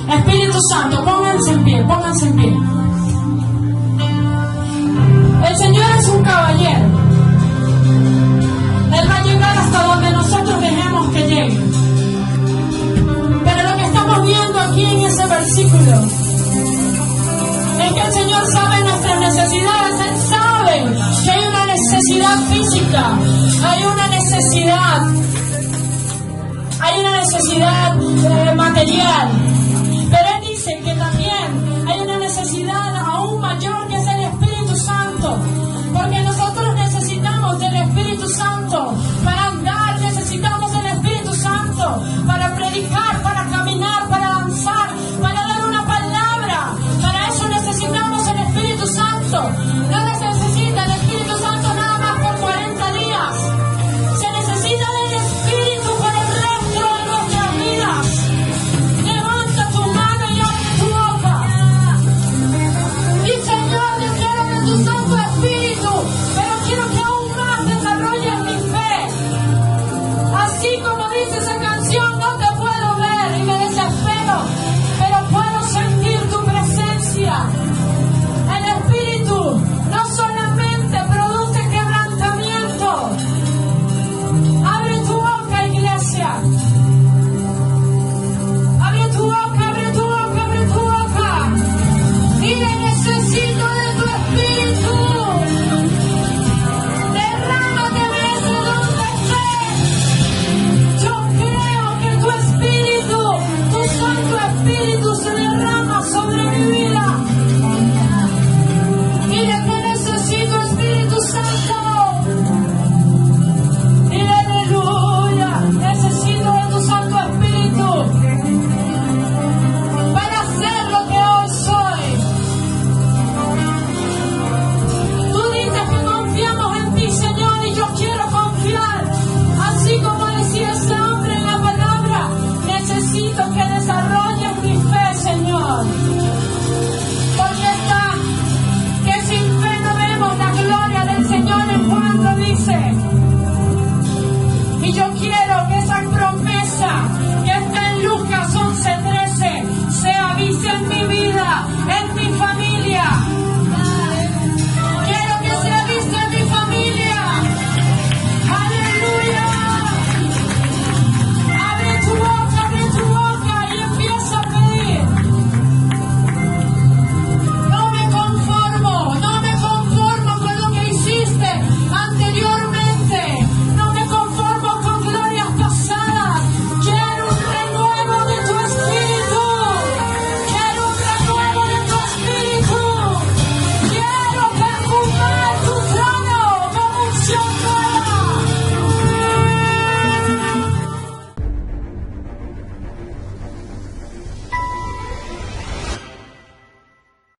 Espíritu Santo, pónganse en pie, pónganse en pie. El Señor es un caballero. Él va a llegar hasta donde nosotros dejemos que llegue. Pero lo que estamos viendo aquí en ese versículo es que el Señor sabe nuestras necesidades. Él sabe que hay una necesidad física, hay una necesidad material,